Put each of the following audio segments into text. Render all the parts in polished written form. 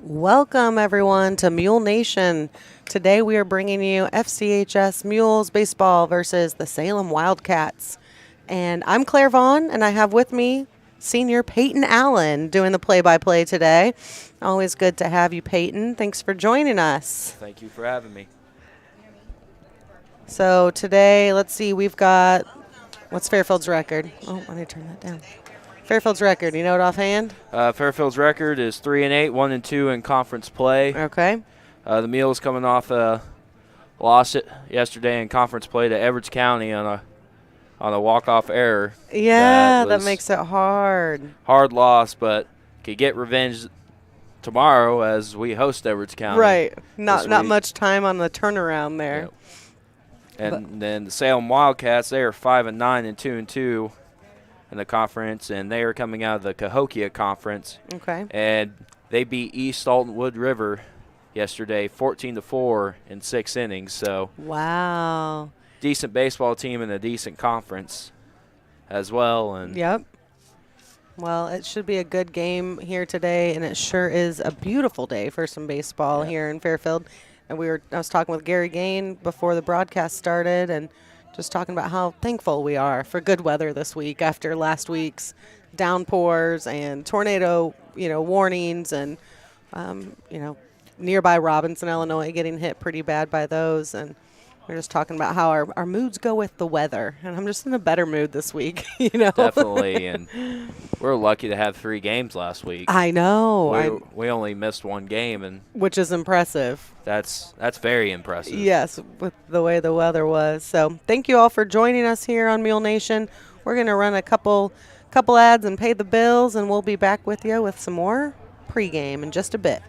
Welcome, everyone, to Mule Nation. Today we are bringing you FCHS Mules baseball versus the Salem WIldcats. And I'm Claire Vaughn, and I have with me senior Peyton Allen doing the play-by-play today. Always good to have you, Peyton. Thanks for joining us. Thank you for having me. So today, let's see, we've got, what's Fairfield's record? Oh, I need to turn that down. Fairfield's record, you know it offhand? Fairfield's record is 3-8, 1-2 in conference play. Okay. The Mules coming off a loss yesterday in conference play to Edwards County on a walk-off error. Yeah, that makes it hard. Hard loss, but could get revenge tomorrow as we host Edwards County. Right. Not much time on the turnaround there. Yep. And then the Salem WIldcats, they are 5-9 and 2-2 in the conference, and they are coming out of the Cahokia Conference. Okay. And they beat East Alton Wood River yesterday 14-4 in 6 innings. So wow. Decent baseball team and a decent conference as well. And yep. Well, it should be a good game here today, and it sure is a beautiful day for some baseball here in Fairfield. And I was talking with Gary Gain before the broadcast started, and just talking about how thankful we are for good weather this week after last week's downpours and tornado, warnings, and nearby Robinson, Illinois, getting hit pretty bad by those. And we're just talking about how our moods go with the weather, and I'm just in a better mood this week. Definitely, and we're lucky to have 3 games last week. I know. We only missed 1 game, and which is impressive. That's very impressive. Yes, with the way the weather was. So thank you all for joining us here on Mule Nation. We're going to run a couple ads and pay the bills, and we'll be back with you with some more pregame in just a bit.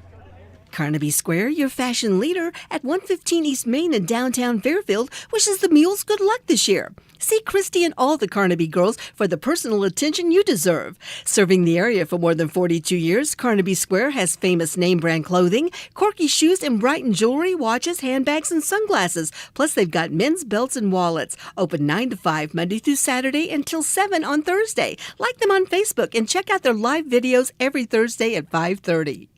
Carnaby Square, your fashion leader at 115 East Main in downtown Fairfield, wishes the Mules good luck this year. See Christy and all the Carnaby girls for the personal attention you deserve. Serving the area for more than 42 years, Carnaby Square has famous name-brand clothing, quirky shoes, and Brighton jewelry, watches, handbags, and sunglasses. Plus, they've got men's belts and wallets. Open 9 to 5 Monday through Saturday until 7 on Thursday. Like them on Facebook and check out their live videos every Thursday at 5:30.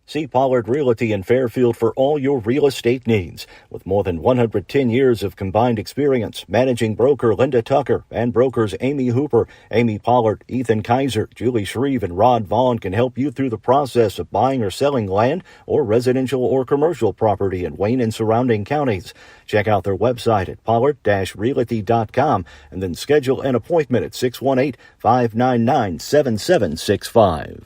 See Pollard Realty in Fairfield for all your real estate needs. With more than 110 years of combined experience, managing broker Linda Tucker and brokers Amy Hooper, Amy Pollard, Ethan Kaiser, Julie Shreve, and Rod Vaughn can help you through the process of buying or selling land or residential or commercial property in Wayne and surrounding counties. Check out their website at pollard-realty.com and then schedule an appointment at 618-599-7765.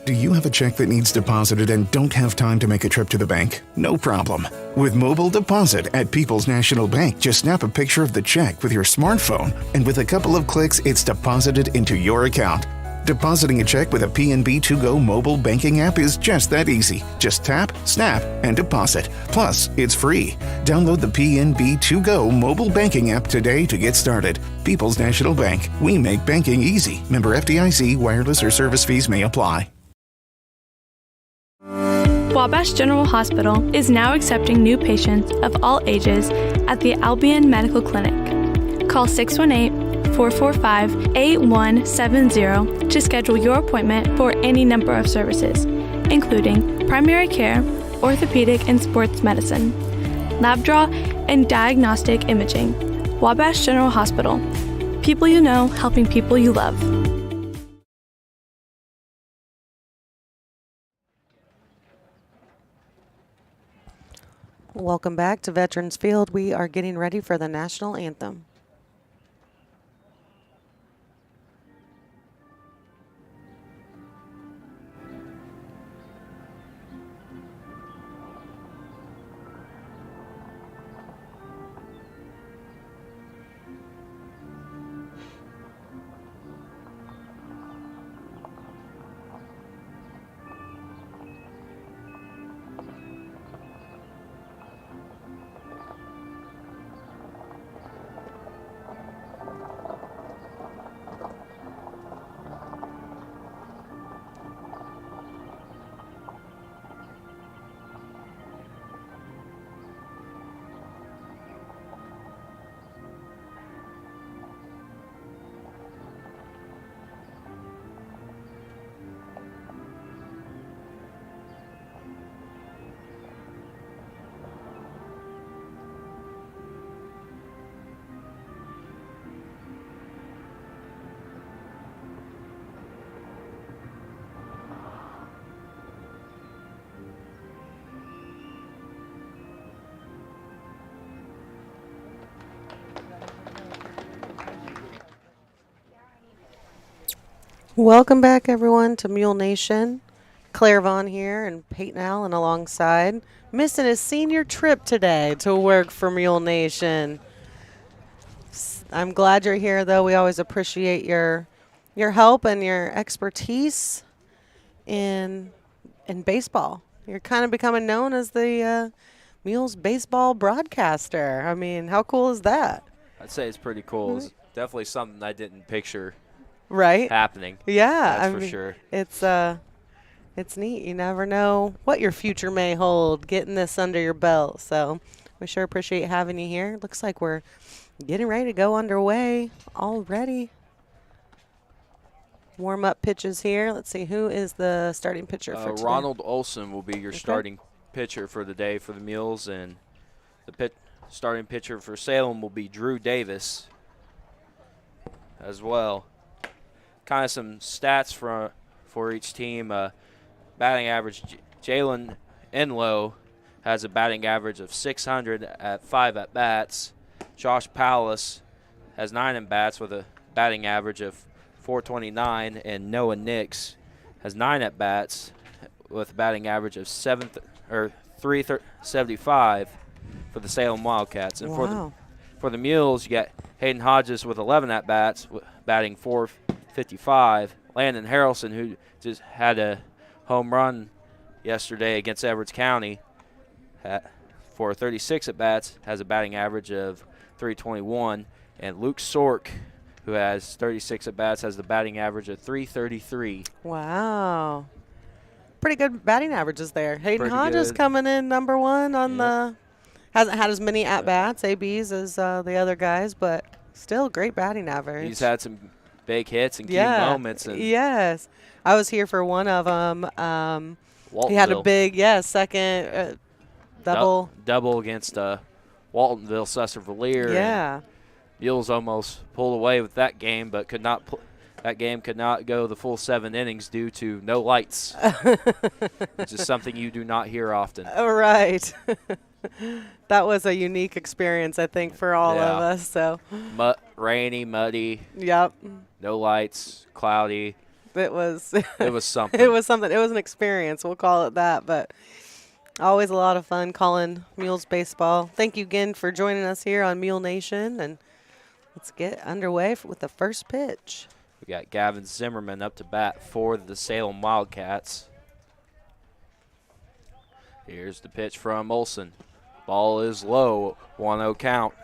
Do you have a check that needs deposited and don't have time to make a trip to the bank? No problem. With Mobile Deposit at People's National Bank, just snap a picture of the check with your smartphone, and with a couple of clicks, it's deposited into your account. Depositing a check with a PNB 2Go mobile banking app is just that easy. Just tap, snap, and deposit. Plus, it's free. Download the PNB 2Go mobile banking app today to get started. People's National Bank. We make banking easy. Member FDIC. Wireless or service fees may apply. Wabash General Hospital is now accepting new patients of all ages at the Albion Medical Clinic. Call 618-445-8170 to schedule your appointment for any number of services, including primary care, orthopedic and sports medicine, lab draw, and diagnostic imaging. Wabash General Hospital. People you know, helping people you love. Welcome back to Veterans Field. We are getting ready for the national anthem. Welcome back, everyone, to Mule Nation. Claire Vaughn here and Peyton Allen alongside. Missing his senior trip today to work for Mule Nation. I'm glad you're here, though. We always appreciate your help and your expertise in baseball. You're kind of becoming known as the Mules baseball broadcaster. I mean, how cool is that? I'd say it's pretty cool. It's definitely something I didn't picture Right? happening. Yeah, That's for sure. It's neat. You never know what your future may hold, getting this under your belt. So we sure appreciate having you here. Looks like we're getting ready to go underway already. Warm-up pitches here. Let's see, who is the starting pitcher for today? Ronald Olson will be your starting pitcher for the day for the Mules, and the starting pitcher for Salem will be Drew Davis as well. Kind of some stats for each team. Batting average, Jalen Enlow has a batting average of 600 at 5 at-bats. Josh Powless has 9 at-bats with a batting average of 429, and Noah Nix has 9 at-bats with a batting average of 375 for the Salem Wildcats. And for the Mules, you got Hayden Hodges with 11 at-bats, batting 455. Landon Harrelson, who just had a home run yesterday against Edwards County for 36 at-bats, has a batting average of 321. And Luke Sork, who has 36 at-bats, has the batting average of 333. Wow. Pretty good batting averages there. Hayden Pretty Hodges good. coming in number one on the – hasn't had as many at-bats, ABs, as the other guys, but still great batting average. He's had some big hits and key moments. And yes. I was here for one of them. He had a big, second double. Double against Waltonville, Susser-Valier. Yeah. Mules almost pulled away with that game, but could not. That game could not go the full 7 innings due to no lights, which is something you do not hear often. Right. That was a unique experience, I think, for all of us. So. Rainy, muddy. Yep. No lights, cloudy. It was. It was something. It was something. It was an experience. We'll call it that. But always a lot of fun calling Mules baseball. Thank you again for joining us here on Mule Nation, and let's get underway with the first pitch. We got Gavin Zimmerman up to bat for the Salem Wildcats. Here's the pitch from Olson. Ball is low, 1-0 count.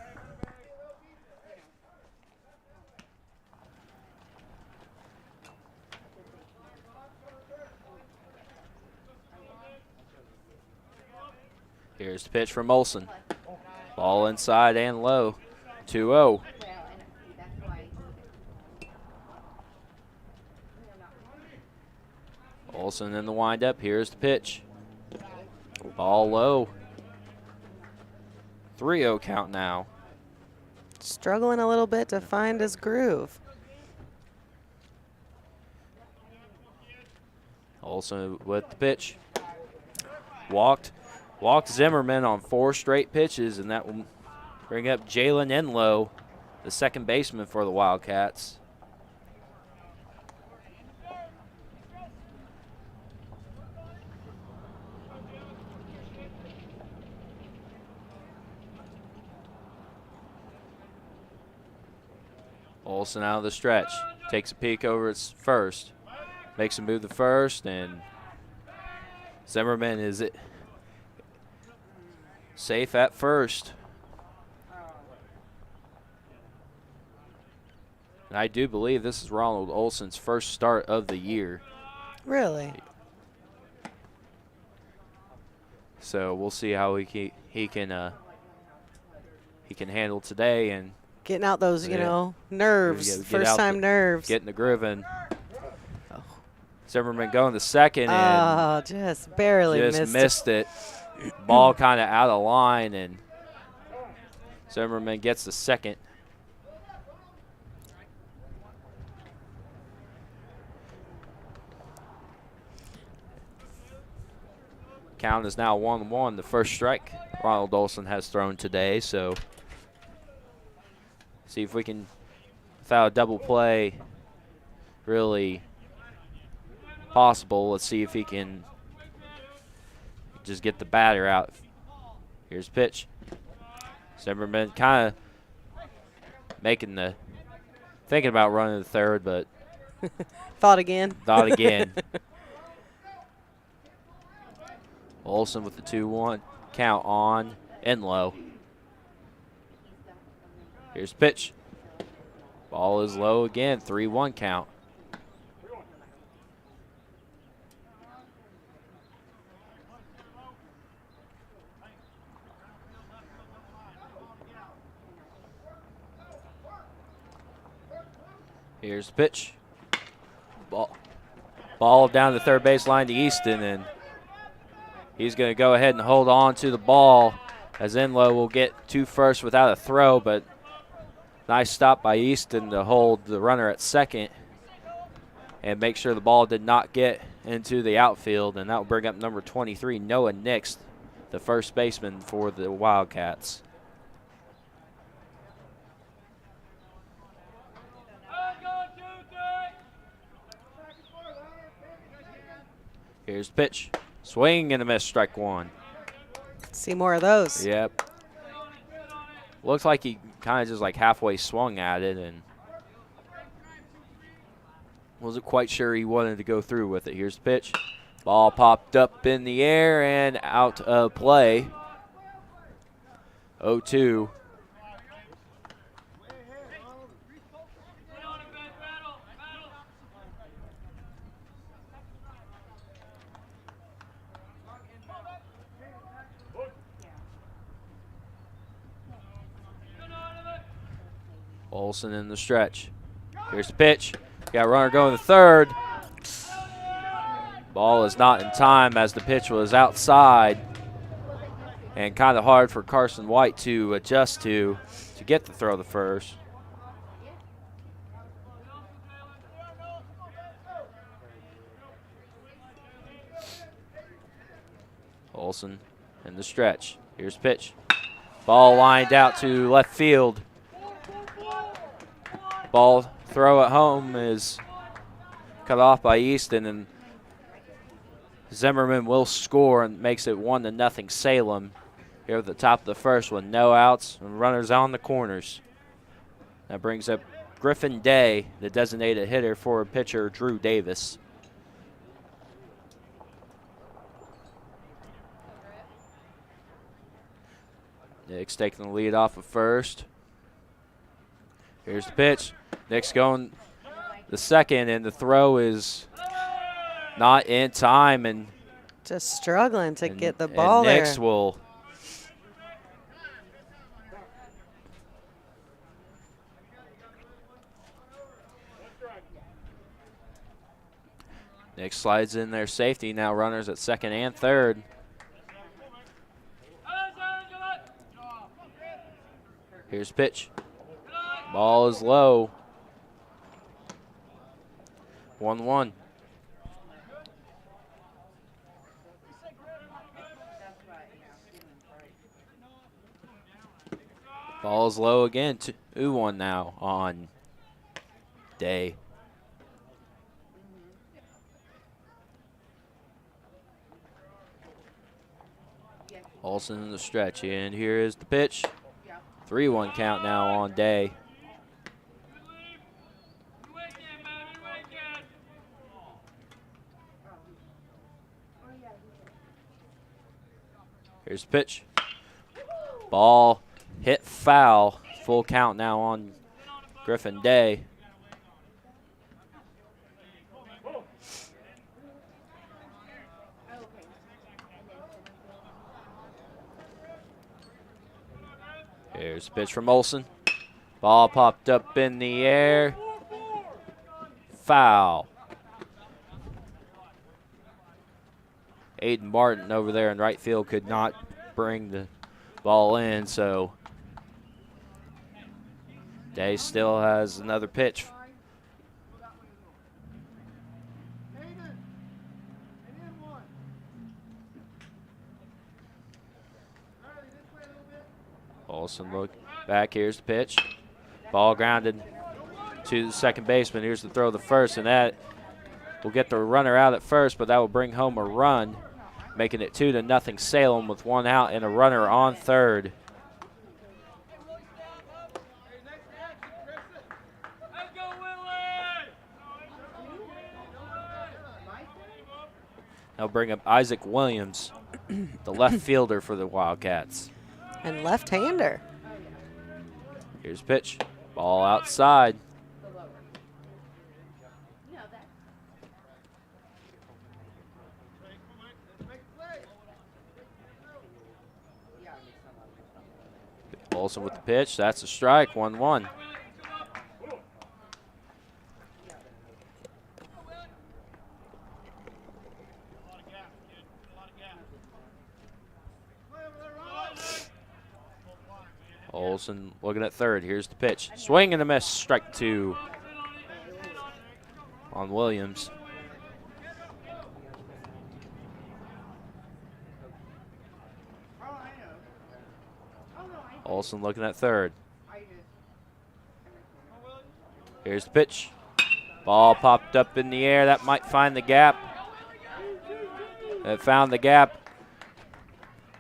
Here's the pitch from Olson. Ball inside and low, 2-0. Olson in the windup. Here's the pitch. Ball low. 3-0 count now. Struggling a little bit to find his groove. Olson with the pitch. Walked Zimmerman on 4 straight pitches, and that will bring up Jalen Enlow, the second baseman for the Wildcats. Olson out of the stretch. Takes a peek over its first. Makes a move to first, and Zimmerman is safe at first. And I do believe this is Ronald Olson's first start of the year. Really? So we'll see how he can handle today, and getting out those, nerves, first-time nerves. Getting the groove in. Zimmerman going to second, and just barely missed it. Ball kind of out of line, and Zimmerman gets the second. Count is now 1-1. The first strike Ronald Olson has thrown today, so see if we can, without a double play, really possible. Let's see if he can just get the batter out. Here's pitch. Zimmerman kind of thinking about running the third, but Thought again. thought again. Olsen with the 2-1 count on and low. Here's pitch. Ball is low again, 3-1 count. Here's the pitch. Ball down the third baseline to Easton, and he's going to go ahead and hold on to the ball as Enlow will get to first without a throw, but nice stop by Easton to hold the runner at second and make sure the ball did not get into the outfield, and that will bring up number 23, Noah Nix, the first baseman for the Wildcats. Here's the pitch. Swing and a miss, strike one. See more of those. Yep. Looks like he kind of just like halfway swung at it and wasn't quite sure he wanted to go through with it. Here's the pitch. Ball popped up in the air and out of play. 0-2. Olsen in the stretch. Here's the pitch. Got a runner going to third. Ball is not in time as the pitch was outside and kind of hard for Carson White to adjust to get the throw to first. Olsen in the stretch. Here's the pitch. Ball lined out to left field. Ball throw at home is cut off by Easton, and Zimmerman will score and makes it 1-0 Salem here at the top of the first with no outs and runners on the corners. That brings up Griffin Day, the designated hitter for pitcher Drew Davis. Nick's taking the lead off of first. Here's the pitch. Nick's going the second, and the throw is not in time. And just struggling to get the ball there. Nick's will Nick slides in their safety. Now runners at second and third. Here's pitch. Ball is low. 1-1. Ball is low again. 2-1 now on Day. Olsen in the stretch, and here is the pitch. 3-1 count now on Day. Here's the pitch. Ball hit foul. Full count now on Griffin Day. Here's the pitch from Olsen. Ball popped up in the air. Foul. Aiden Martin over there in right field could not bring the ball in, so Day still has another pitch. Olsen look back. Here's the pitch. Ball grounded to the second baseman. Here's the throw to the first, and that will get the runner out at first, but that will bring home a run, making it 2-0 Salem with 1 out and a runner on third. They'll bring up Isaac Williams, the left fielder for the Wildcats. And left-hander. Here's pitch. Ball outside. Olsen with the pitch. That's a strike. 1-1. Olsen looking at third. Here's the pitch. Swing and a miss. Strike 2 on Williams. Olsen looking at third. Here's the pitch. Ball popped up in the air. That might find the gap. It found the gap.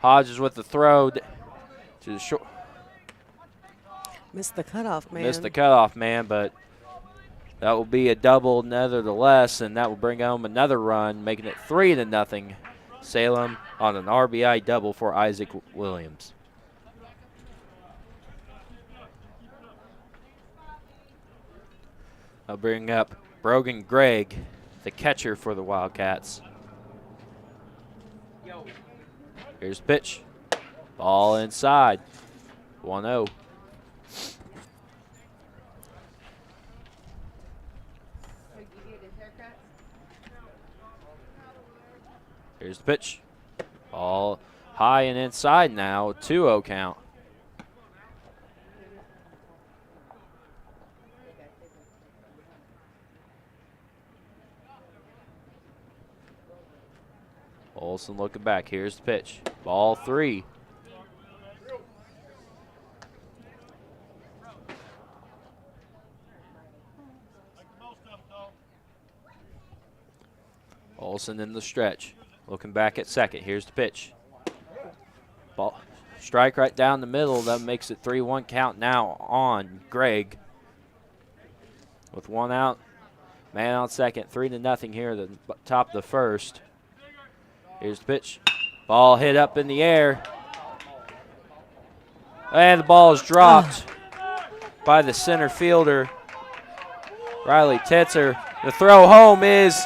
Hodges with the throw to the short. Missed the cutoff, man. Missed the cutoff, man, but that will be a double nevertheless, and that will bring home another run, making it 3-0 Salem on an RBI double for Isaac Williams. I'll bring up Brogan Gregg, the catcher for the Wildcats. Here's the pitch. Ball inside. 1-0. Here's the pitch. Ball high and inside now. 2-0 count. Olsen looking back. Here's the pitch. Ball 3. Olsen in the stretch. Looking back at second. Here's the pitch. Ball. Strike right down the middle. That makes it 3-1 count now on Gregg. With 1 out. Man on second. 3-0 here at the top of the first. Here's the pitch. Ball hit up in the air. And the ball is dropped by the center fielder, Riley Titzer. The throw home is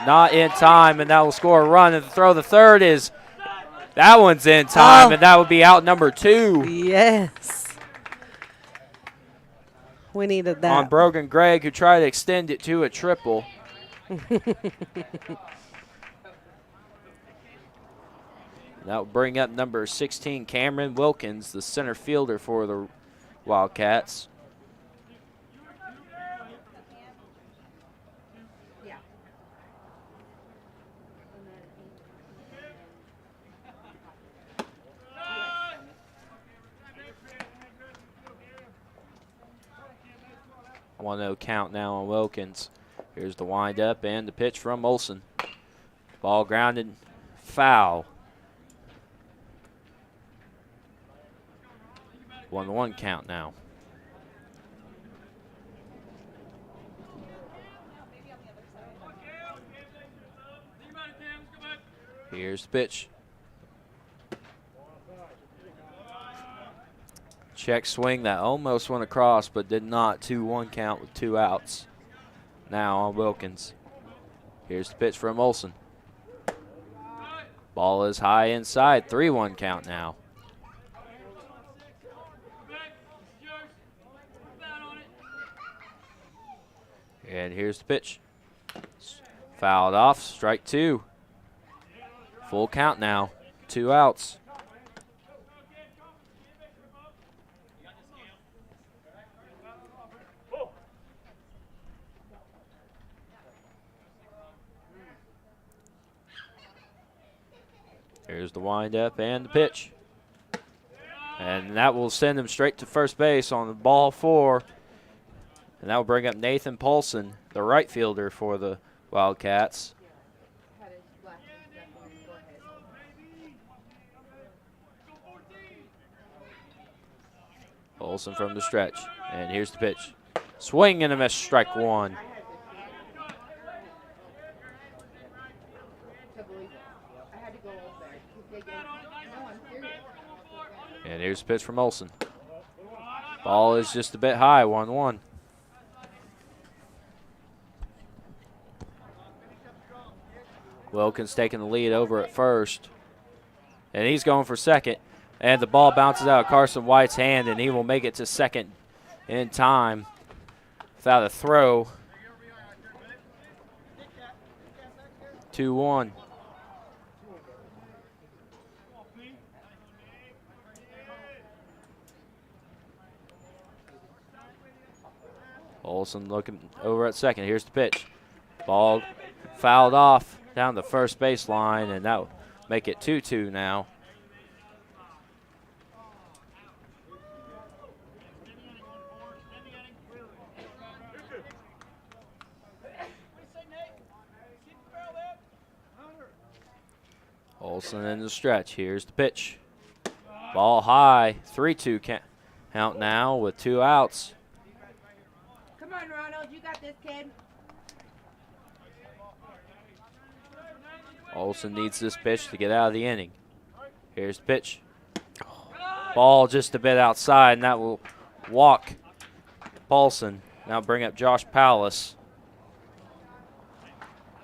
not in time, and that will score a run. And the throw to third is, that one's in time, and that would be out number 2. Yes. We needed that. On Brogan Gregg, who tried to extend it to a triple. That will bring up number 16, Cameron Wilkins, the center fielder for the Wildcats. I want to count now on Wilkins. Here's the windup and the pitch from Olsen. Ball grounded, foul. 1-1 count now. Here's the pitch. Check swing that almost went across but did not. 2-1 count with 2 outs. Now on Wilkins. Here's the pitch from Olsen. Ball is high inside. 3-1 count now. And here's the pitch. Fouled off, strike 2. Full count now, 2 outs. Here's the windup and the pitch. And that will send him straight to first base on the ball 4. And that will bring up Nathan Paulson, the right fielder for the Wildcats. Olsen from the stretch. And here's the pitch. Swing and a miss, strike one. And here's the pitch from Olsen. Ball is just a bit high, 1-1. Wilkins taking the lead over at first. And he's going for second. And the ball bounces out of Carson White's hand, and he will make it to second in time without a throw. 2-1. Olsen looking over at second. Here's the pitch. Ball fouled off down the first baseline, and that will make it 2-2 now. Olsen in the stretch. Here's the pitch. Ball high. 3-2 count now with 2 outs. Come on, Ronald. You got this, kid. Olsen needs this pitch to get out of the inning. Here's the pitch. Ball just a bit outside, and that will walk Paulson. Now bring up Josh Palace,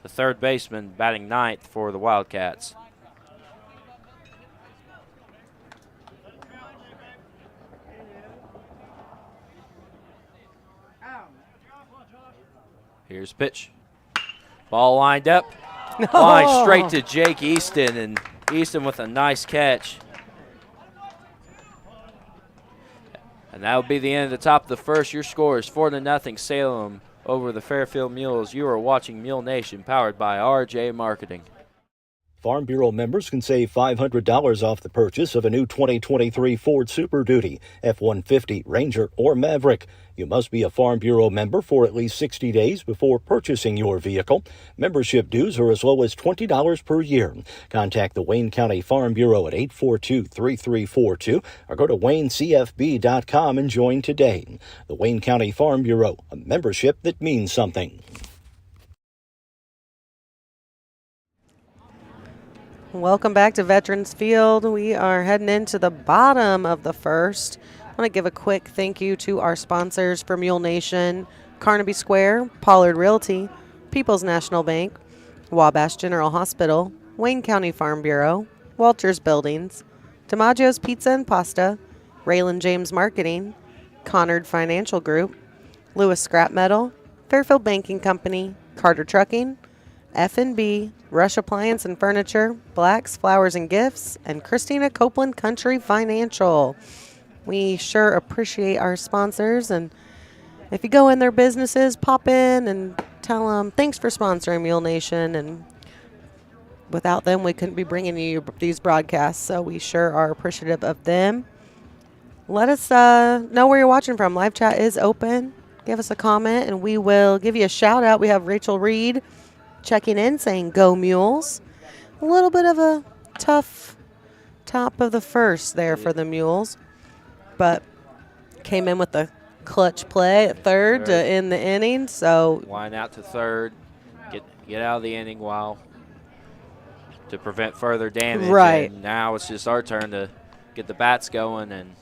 the third baseman, batting ninth for the Wildcats. Here's the pitch. Ball lined up. Line straight to Jake Easton, and Easton with a nice catch. And that will be the end of the top of the first. Your score is 4-0 Salem over the Fairfield Mules. You are watching Mule Nation, powered by RJ Marketing. Farm Bureau members can save $500 off the purchase of a new 2023 Ford Super Duty, F-150, Ranger, or Maverick. You must be a Farm Bureau member for at least 60 days before purchasing your vehicle. Membership dues are as low as $20 per year. Contact the Wayne County Farm Bureau at 842-3342 or go to WayneCFB.com and join today. The Wayne County Farm Bureau, a membership that means something. Welcome back to Veterans Field. We are heading into the bottom of the first. I want to give a quick thank you to our sponsors for Mule Nation: Carnaby Square, Pollard Realty, People's National Bank, Wabash General Hospital, Wayne County Farm Bureau, Walters Buildings, DiMaggio's Pizza and Pasta, Raylan James Marketing, Conard Financial Group, Lewis Scrap Metal, Fairfield Banking Company, Carter Trucking, F&B, Rush Appliance and Furniture, Black's Flowers and Gifts, and Christina Copeland Country Financial. We sure appreciate our sponsors, and if you go in their businesses, pop in and tell them thanks for sponsoring Mule Nation, and without them, we couldn't be bringing you these broadcasts, so we sure are appreciative of them. Let us know where you're watching from. Live chat is open. Give us a comment, and we will give you a shout-out. We have Rachel Reed checking in, saying, "Go Mules." A little bit of a tough top of the first there for the Mules, but came in with the clutch play at third to end the inning. So line out to third, get out of the inning to prevent further damage. Right. And now it's just our turn to get the bats going and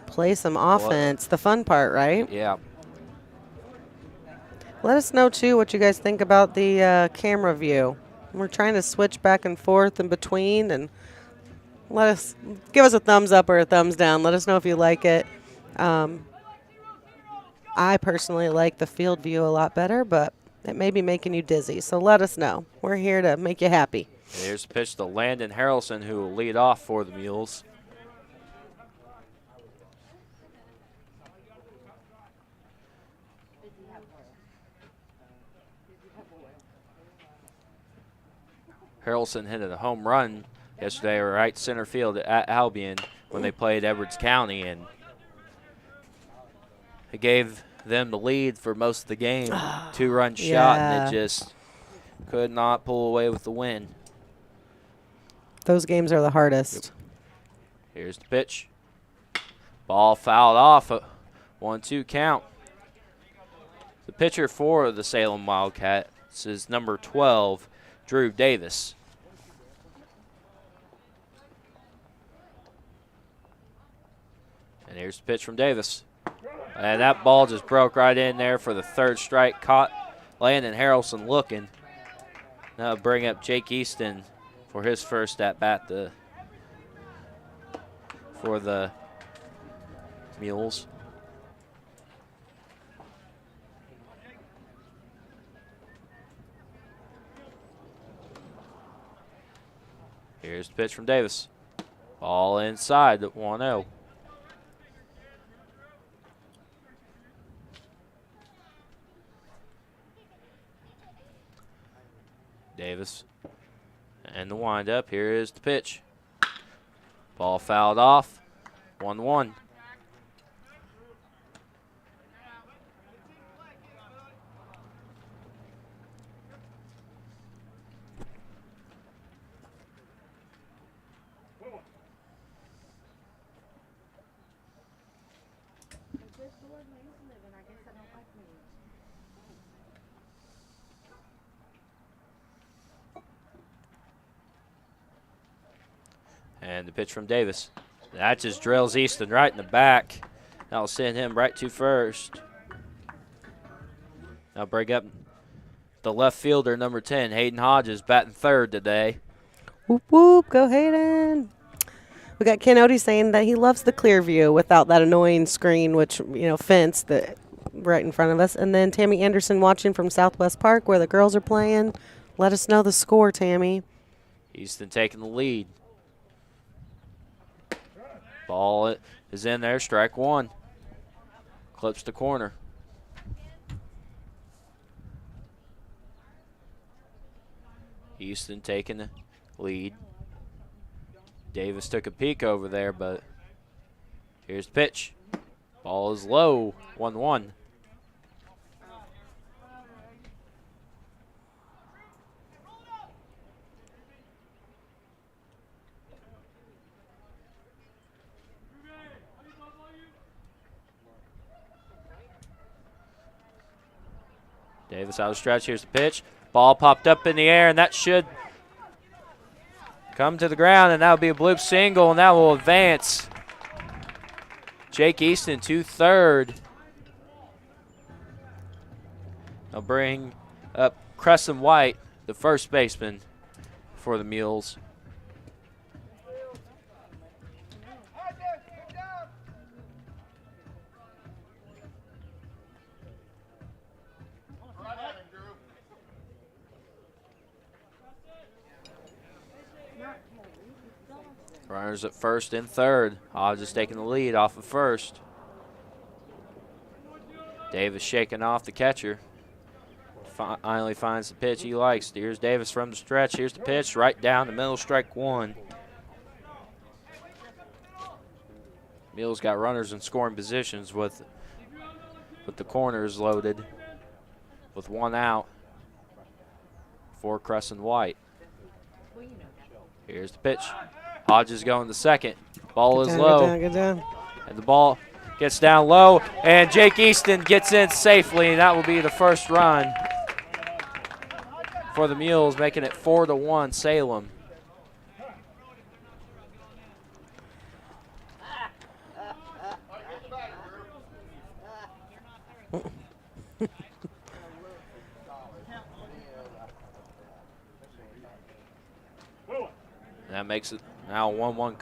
play some offense. The fun part, right? Yeah. Let us know, too, what you guys think about the camera view. We're trying to switch back and forth in between, and give us a thumbs up or a thumbs down. Let us know if you like it. I personally like the field view a lot better, but it may be making you dizzy, so let us know. We're here to make you happy. And here's a pitch to Landon Harrelson, who will lead off for the Mules. Harrelson hit a home run yesterday right center field at Albion when they played Edwards County, and it gave them the lead for most of the game. 2-run shot, and they just could not pull away with the win. Those games are the hardest. Here's the pitch. Ball fouled off. 1-2 count. The pitcher for the Salem Wildcats is number 12, Drew Davis. And here's the pitch from Davis. And that ball just broke right in there for the third strike. Caught Landon Harrelson looking. Now bring up Jake Easton for his first at-bat for the Mules. Here's the pitch from Davis. Ball inside at 1-0. Davis and the windup. Here is the pitch. Ball fouled off. 1-1. And the pitch from Davis. That just drills Easton right in the back. That'll send him right to first. Now bring up the left fielder, number 10, Hayden Hodges, batting third today. Whoop, whoop, go Hayden. We got Ken Odie saying that he loves the clear view without that annoying screen, which, fence that right in front of us. And then Tammy Anderson watching from Southwest Park where the girls are playing. Let us know the score, Tammy. Easton taking the lead. Ball is in there, strike one. Clips the corner. Easton taking the lead. Davis took a peek over there, but here's the pitch. Ball is low, 1-1. Davis out of stretch. Here's the pitch. Ball popped up in the air, and that should come to the ground, and that will be a bloop single, and that will advance Jake Easton to third. They'll bring up Crescent White, the first baseman for the Mules. Runners at first and third. Hodges taking the lead off of first. Davis shaking off the catcher. Finally finds the pitch he likes. Here's Davis from the stretch. Here's the pitch right down the middle, strike one. Mules got runners in scoring positions with the corners loaded with one out for Crescent White. Here's the pitch. Hodges going to second. Ball is low. Good down. And the ball gets down low, and Jake Easton gets in safely, and that will be the first run for the Mules, making it 4-1 Salem. That makes it now 1-1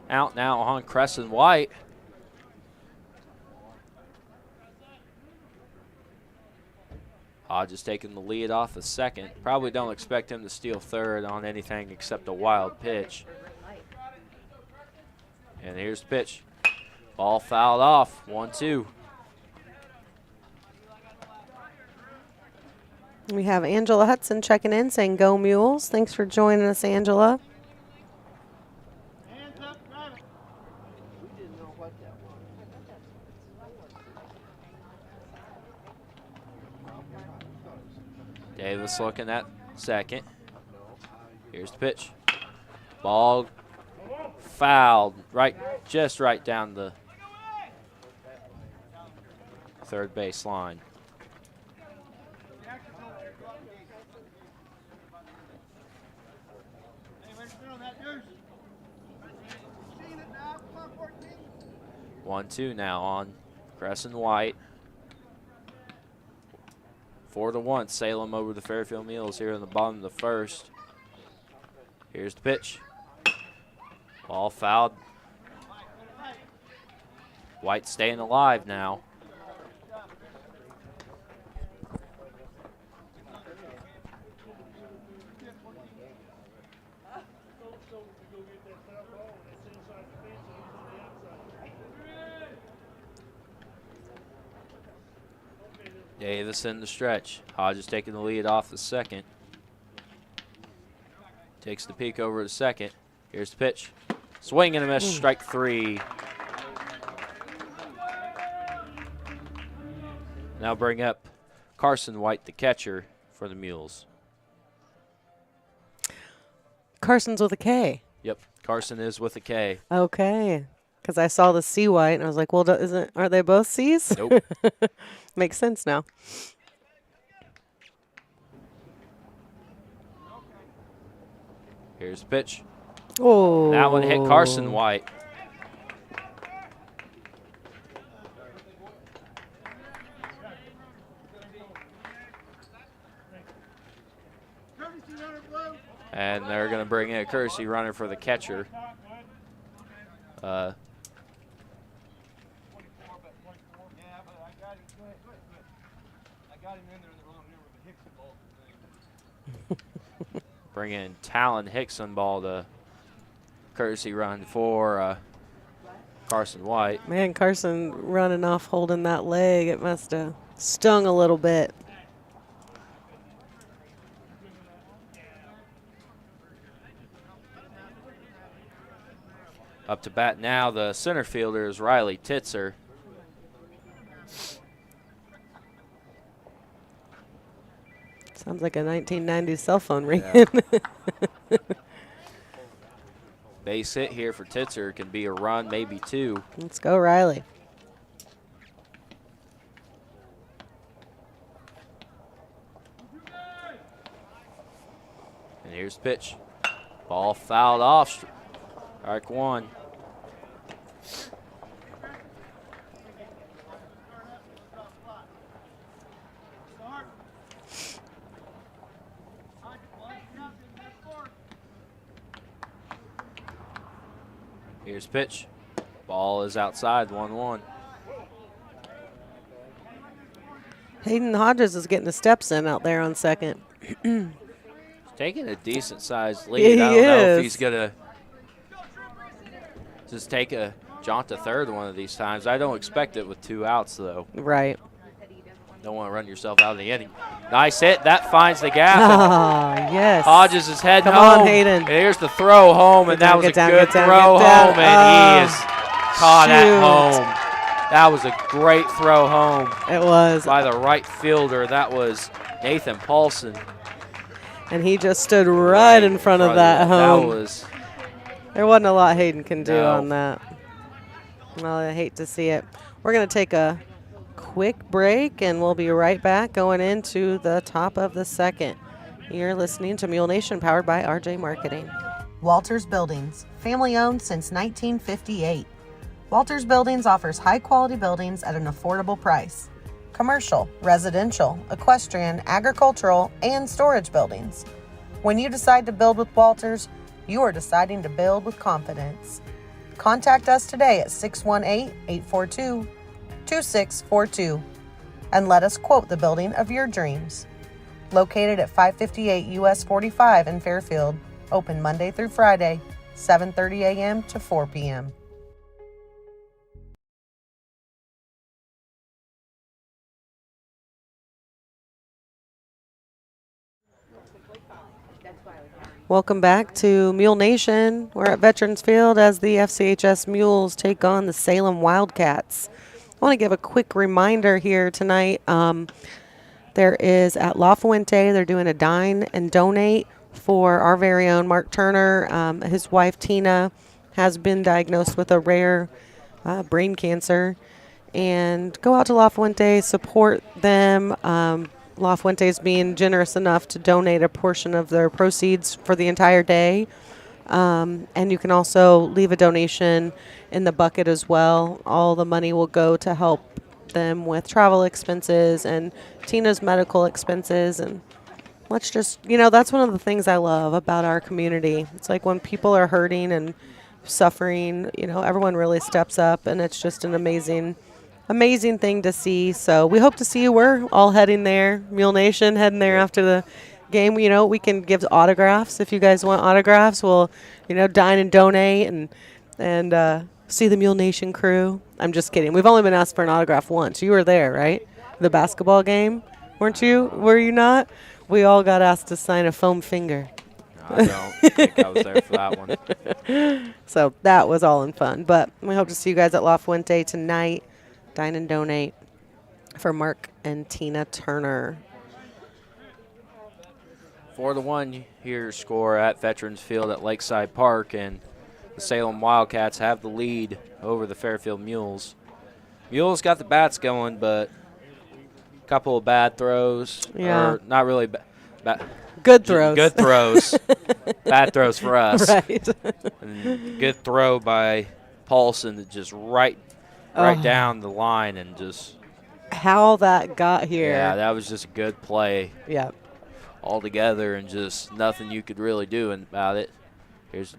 out now on Crescent White. Hodges taking the lead off the second. Probably don't expect him to steal third on anything except a wild pitch. And here's the pitch. Ball fouled off, 1-2. We have Angela Hudson checking in saying, "Go Mules." Thanks for joining us, Angela. Davis looking at second. Here's the pitch. Ball fouled just right down the third base line. One, two now on Crescent White. 4-1, Salem over the Fairfield Mules here in the bottom of the first. Here's the pitch. Ball fouled. White staying alive now. Davis in the stretch. Hodges taking the lead off the second. Takes the peek over to second. Here's the pitch. Swing and a miss, strike 3. Now bring up Carson White, the catcher for the Mules. Carson's with a K. Yep, Carson is with a K. Okay. Because I saw the C White, and I was like, well, aren't they both C's? Nope. Makes sense now. Here's the pitch. Oh. That one hit Carson White. And they're going to bring in a courtesy runner for the catcher. Bring in Talon Hickson ball to courtesy run for Carson White. Man, Carson running off holding that leg. It must have stung a little bit. Up to bat now, the center fielder is Riley Titzer. Sounds like a 1990s cell phone ringing. Yeah. Base hit here for Titzer can be a run, maybe 2. Let's go, Riley. And here's the pitch. Ball fouled off. Strike 1. Here's pitch. Ball is outside, 1-1. Hayden Hodges is getting the steps in out there on second. Taking a decent sized lead. Yeah, I don't know if is. he's going to just take a jaunt to third one of these times. I don't expect it with 2 outs, though. Right. Don't want to run yourself out of the inning. Nice hit. That finds the gap. Oh, yes. Hodges is heading Come home. on, Hayden. And here's the throw home, and Get that down, was a get down, good get down, throw get down. home, and he is caught at shoot. home. That was a great throw home It was. by the right fielder. That was Nathan Paulson. And he just stood right in front of that home. That was There wasn't a lot Hayden can do No. on that. Well, I hate to see it. We're going to take a quick break, and we'll be right back going into the top of the second. You're listening to Mule Nation, powered by RJ Marketing. Walters Buildings, family owned since 1958. Walters Buildings offers high-quality buildings at an affordable price. Commercial, residential, equestrian, agricultural, and storage buildings. When you decide to build with Walters, you are deciding to build with confidence. Contact us today at 618-842-2642 and let us quote the building of your dreams. Located at 558 US 45 in Fairfield, open Monday through Friday, 7:30 a.m. to 4 p.m. Welcome back to Mule Nation. We're at Veterans Field as the FCHS Mules take on the Salem WIldcats. I want to give a quick reminder here tonight. The There is at La Fuente, they're doing a dine and donate for our very own Mark Turner. His wife, Tina, has been diagnosed with a rare brain cancer. And go out to La Fuente, support them. La Fuente is being generous enough to donate a portion of their proceeds for the entire day. And you can also leave a donation in the bucket as well. All the money will go to help them with travel expenses and Tina's medical expenses. And let's just, that's one of the things I love about our community. It's like when people are hurting and suffering, everyone really steps up, and it's just an amazing thing to see. So we hope to see you. We're all heading there. Mule Nation heading there after the game. We can give autographs if you guys want autographs. We'll, dine and donate and see the Mule Nation crew. I'm just kidding. We've only been asked for an autograph once. You were there, right? The basketball game, weren't you? Were you not? We all got asked to sign a foam finger. I don't think I was there for that one. So that was all in fun. But we hope to see you guys at La Fuente tonight. Dine and donate for Mark and Tina Turner. 4-1 here score at Veterans Field at Lakeside Park, and the Salem Wildcats have the lead over the Fairfield Mules. Mules got the bats going, but a couple of bad throws. Yeah. Or not really bad. Good throws. Good throws. Bad throws for us. Right. And good throw by Paulson that just right down the line and just. How that got here. Yeah, that was just a good play. Yeah. All together and just nothing you could really do about it. Here's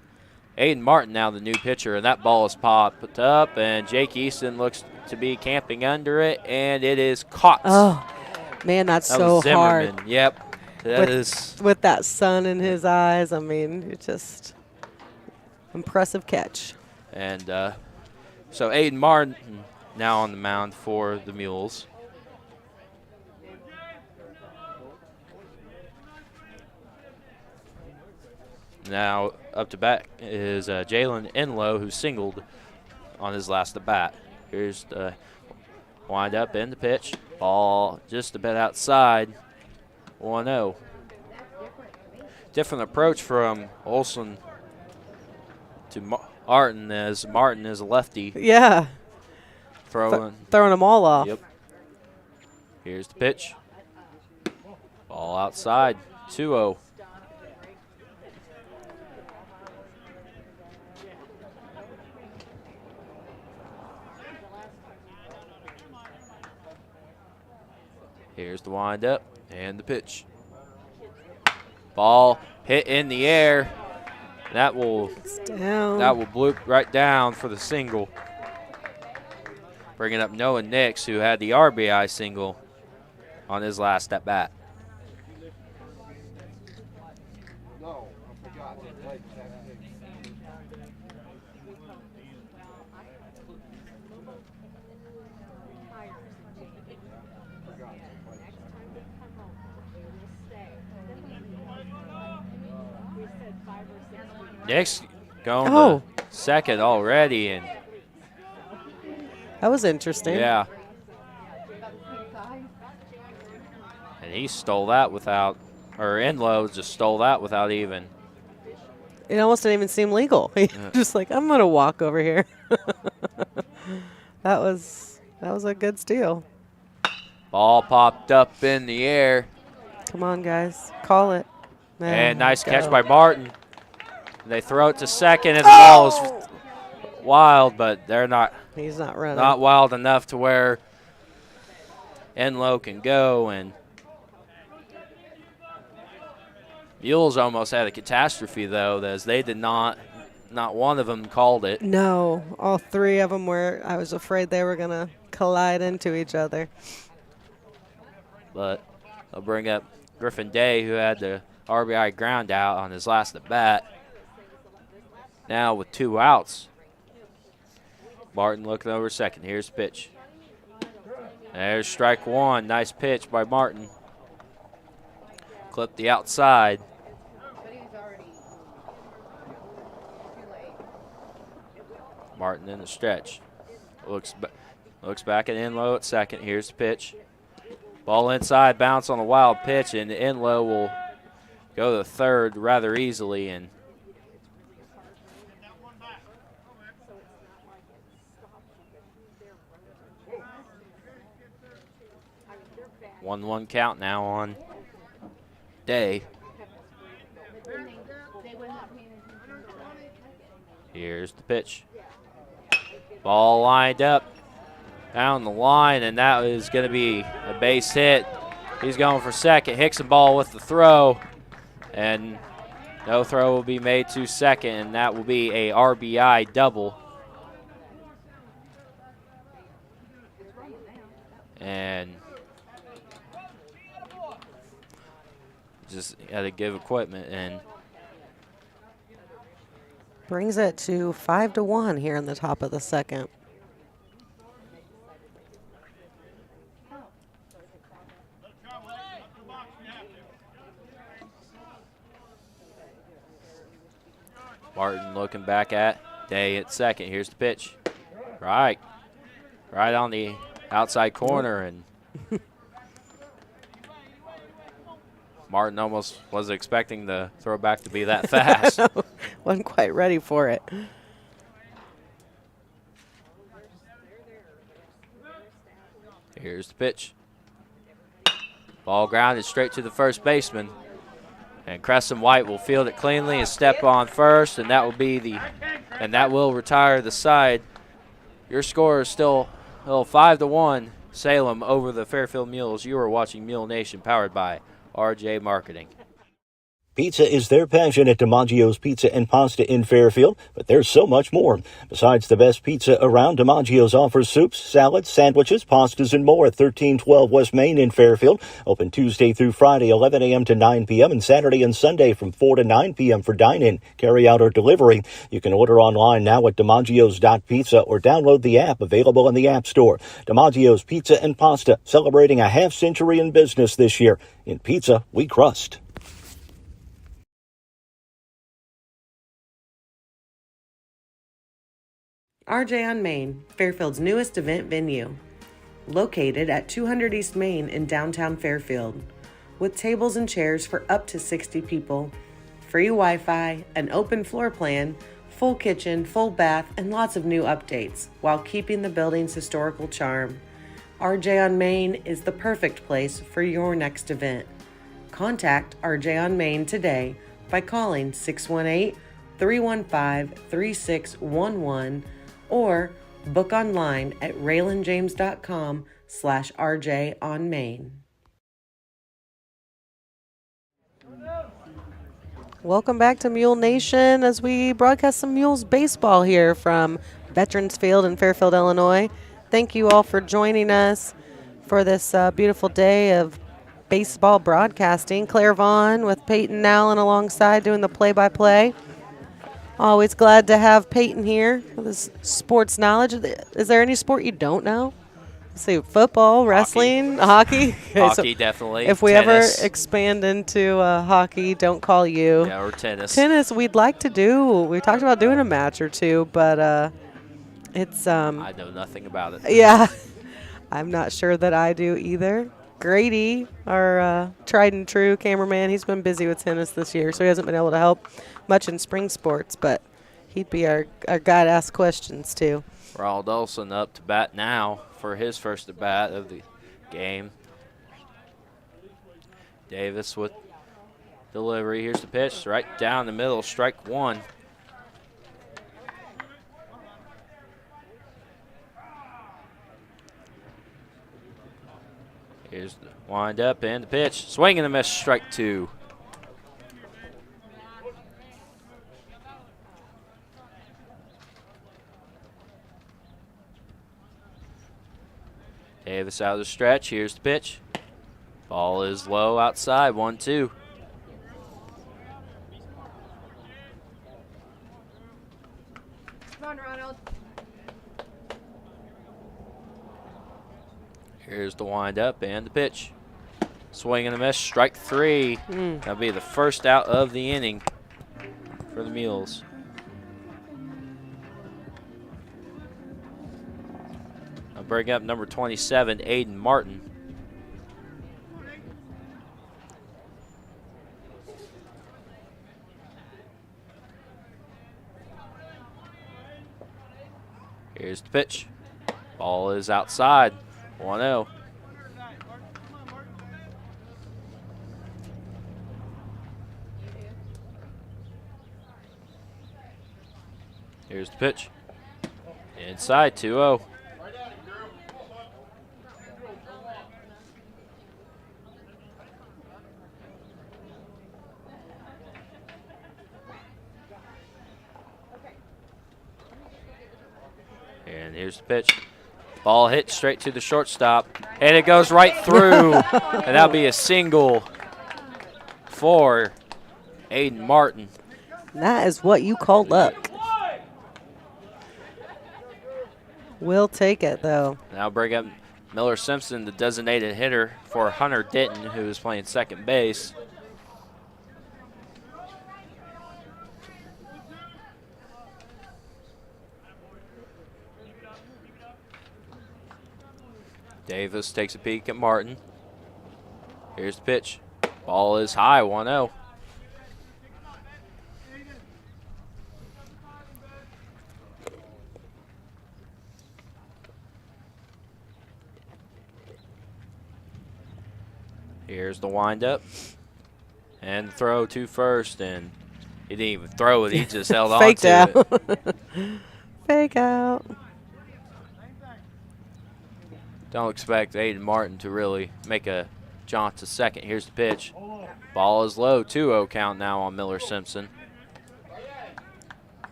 Aiden Martin now, the new pitcher, and that ball is popped up, and Jake Easton looks to be camping under it, and it is caught. Oh, man, that's that so was Zimmerman. hard. Yep. That is with that sun in his eyes. I mean, it's just impressive catch. And so Aiden Martin now on the mound for the Mules. Now up to bat is Jalen Enlow, who singled on his last at bat. Here's the wind up and the pitch. Ball just a bit outside. 1-0. Different approach from Olson to Martin, as Martin is a lefty. Yeah. Throwing them all off. Yep. Here's the pitch. Ball outside. 2-0. Here's the windup and the pitch. Ball hit in the air. That will bloop right down for the single. Bringing up Noah Nix, who had the RBI single on his last at bat. Nix going to second already, and that was interesting. Yeah. And he stole that Enlow just stole that without even. It almost didn't even seem legal. He just like, I'm going to walk over here. That was a good steal. Ball popped up in the air. Come on, guys. Call it. And nice catch by Martin. They throw it to second, and the ball is wild, but they're not. He's not running. Not wild enough to where Enlow can go, and Mules almost had a catastrophe, though, as they did not one of them called it. No, all three of them were. I was afraid they were going to collide into each other. But they'll bring up Griffin Day, who had the RBI ground out on his last at bat. Now with 2 outs. Martin looking over second. Here's the pitch. There's strike one. Nice pitch by Martin. Clipped the outside. Martin in the stretch. Looks back at Enlow at second. Here's the pitch. Ball inside, bounce on the wild pitch, and Enlow will go to third rather easily. And one count now on Day. Here's the pitch. Ball lined up down the line, and that is going to be a base hit. He's going for second. Hickson ball with the throw, and no throw will be made to second, and that will be a RBI double. And just got to give equipment, and Brings it to 5-1 here in the top of the second. Martin looking back at Day at second. Here's the pitch. Right on the outside corner, and Martin almost was expecting the throwback to be that fast. Wasn't quite ready for it. Here's the pitch. Ball grounded straight to the first baseman. And Crescent White will field it cleanly and step on first, and that will retire the side. Your score is still 5-1 Salem over the Fairfield Mules. You are watching Mule Nation, powered by RJ Marketing. Pizza is their passion at DiMaggio's Pizza and Pasta in Fairfield, but there's so much more. Besides the best pizza around, DiMaggio's offers soups, salads, sandwiches, pastas, and more at 1312 West Main in Fairfield. Open Tuesday through Friday, 11 a.m. to 9 p.m., and Saturday and Sunday from 4 to 9 p.m. for dine-in, carry-out, or delivery. You can order online now at DiMaggio's.pizza or download the app available in the App Store. DiMaggio's Pizza and Pasta, celebrating a half-century in business this year. In pizza, we crust. RJ on Main, Fairfield's newest event venue. Located at 200 East Main in downtown Fairfield. With tables and chairs for up to 60 people. Free Wi-Fi, an open floor plan, full kitchen, full bath, and lots of new updates, while keeping the building's historical charm. RJ on Main is the perfect place for your next event. Contact RJ on Main today by calling 618-315-3611 or book online at raylanjames.com/RJ on Main. Welcome back to Mule Nation as we broadcast some Mules baseball here from Veterans Field in Fairfield, Illinois. Thank you all for joining us for this beautiful day of baseball broadcasting. Claire Vaughn with Peyton Allen alongside doing the play-by-play. Always glad to have Peyton here with his sports knowledge. Is there any sport you don't know? Let's see, football, wrestling, hockey. Okay, Hockey, definitely. If we tennis. ever expand into hockey, don't call you. Yeah, or tennis. Tennis, we'd like to do. We talked about doing a match or two, but it's I know nothing about it. yeah, I'm not sure that I do either. Grady, our tried and true cameraman, he's been busy with tennis this year, so he hasn't been able to help much in spring sports, but he'd be our guy to ask questions to. Raul Dolson up to bat now for his first at bat of the game. Davis with delivery. Here's the pitch, right down the middle, strike one. Here's the wind up and the pitch. Swing and a miss, strike two. Davis out of the stretch. Here's the pitch. Ball is low outside, 1-2. Come on, Ronald. Here's the wind up and the pitch. Swing and a miss, strike three. That'll be the first out of the inning for the Mules. I'll bring up number 27, Aiden Martin. Here's the pitch. Ball is outside. 1-0. Here's the pitch. Inside, 2-0. And here's the pitch. Ball hit straight to the shortstop, and it goes right through, and that'll be a single for Aiden Martin. That is what you call luck. We'll take it, though. Now bring up Miller Simpson, the designated hitter for Hunter Denton, who is playing second base. Davis takes a peek at Martin. Here's the pitch. Ball is high, 1-0. Here's the windup. And throw to first, and he didn't even throw it. He just held on Faked to out. it. Fake out. Don't expect Aiden Martin to really make a jaunt to second. Here's the pitch. Ball is low, 2-0 count now on Miller Simpson.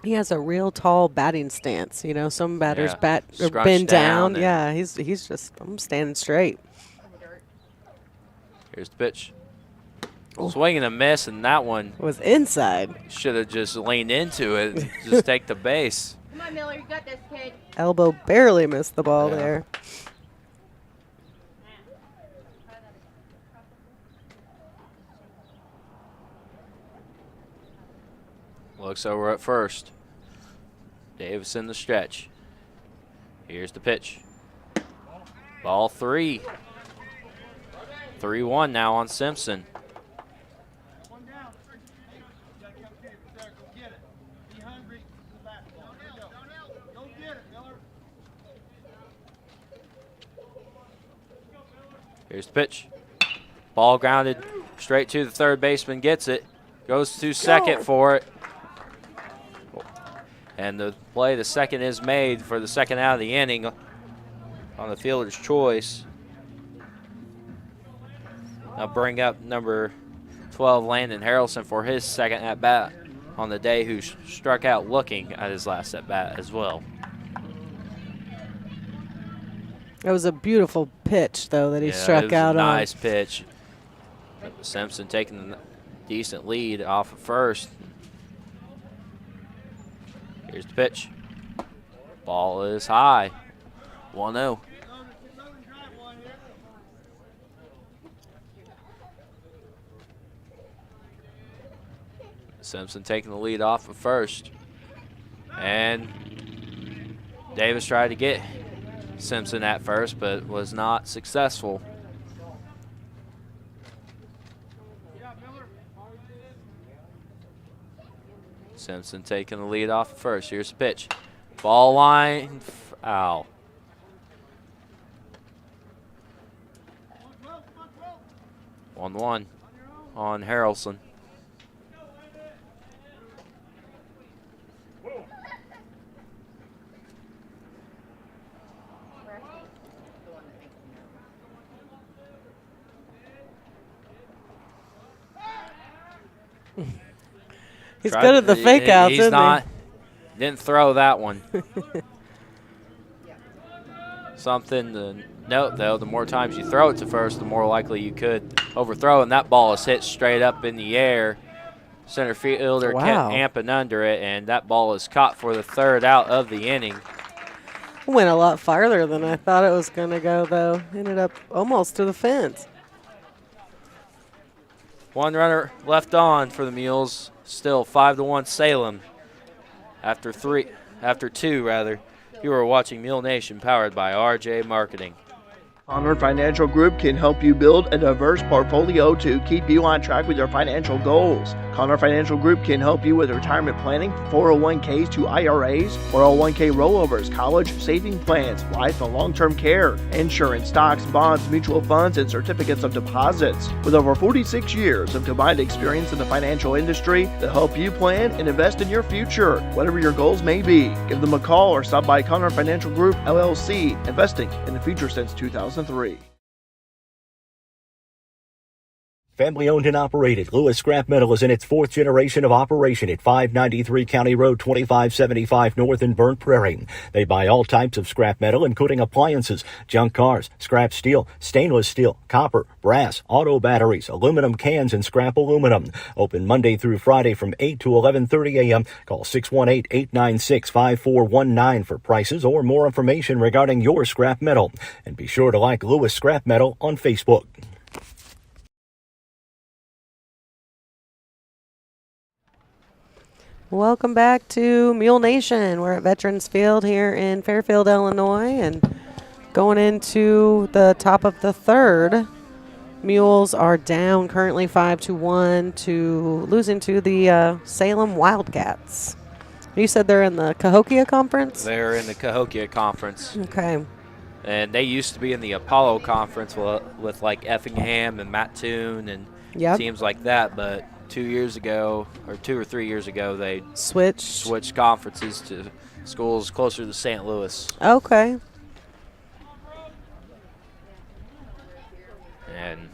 He has a real tall batting stance. You know, some batters Yeah. bat or Scrunched bend down down. and- Yeah, he's just, I'm standing straight. Here's the pitch. Swing and a miss, and that one Was inside. should have just leaned into it, just take the base. Come on, Miller, you got this, kid. Elbow barely missed the ball Yeah. there. Looks over at first. Davis in the stretch. Here's the pitch. Ball 3. 3-1 now on Simpson. Here's the pitch. Ball grounded straight to the third baseman, gets it. Goes to second for it. And the play, the second is made for the second out of the inning on the fielder's choice. I'll bring up number 12, Landon Harrelson, for his second at-bat on the day, who struck out looking at his last at-bat as well. It was a beautiful pitch, though, that he Yeah, struck it was out a on. nice pitch. Simpson taking the decent lead off of first. Here's the pitch. Ball is high. 1-0. Simpson taking the lead off of first. And Davis tried to get Simpson at first, but was not successful. Simpson taking the lead off of first. Here's the pitch. Ball line foul. One on Harrelson. He's good at the fake outs, He's isn't not. Didn't throw that one. Something to note, though, the more times you throw it to first, the more likely you could overthrow, and that ball is hit straight up in the air. Center fielder Wow. kept amping under it, and that ball is caught for the third out of the inning. Went a lot farther than I thought it was going to go, though. Ended up almost to the fence. One runner left on for the Mules. Still 5-1 Salem. After two. You are watching Mule Nation, powered by RJ Marketing. Honor Financial Group can help you build a diverse portfolio to keep you on track with your financial goals. Connor Financial Group can help you with retirement planning, 401ks to IRAs, 401k rollovers, college saving plans, life and long-term care, insurance, stocks, bonds, mutual funds, and certificates of deposits. With over 46 years of combined experience in the financial industry, they'll help you plan and invest in your future, whatever your goals may be. Give them a call or stop by Connor Financial Group, LLC, investing in the future since 2003. Family owned and operated, Lewis Scrap Metal is in its 4th generation of operation at 593 County Road 2575 North in Burnt Prairie. They buy all types of scrap metal, including appliances, junk cars, scrap steel, stainless steel, copper, brass, auto batteries, aluminum cans, and scrap aluminum. Open Monday through Friday from 8 to 11:30 a.m. Call 618-896-5419 for prices or more information regarding your scrap metal. And be sure to like Lewis Scrap Metal on Facebook. Welcome back to Mule Nation. We're at Veterans Field here in Fairfield, Illinois, and going into the top of the 3rd. Mules are down currently 5-1 to losing to the Salem WIldcats. You said they're in the Cahokia Conference? They're in the Cahokia Conference. Okay. And they used to be in the Apollo Conference with like Effingham and Mattoon and teams like that, but 2 years ago, or 2 or 3 years ago, they switched conferences to schools closer to St. Louis. Okay. And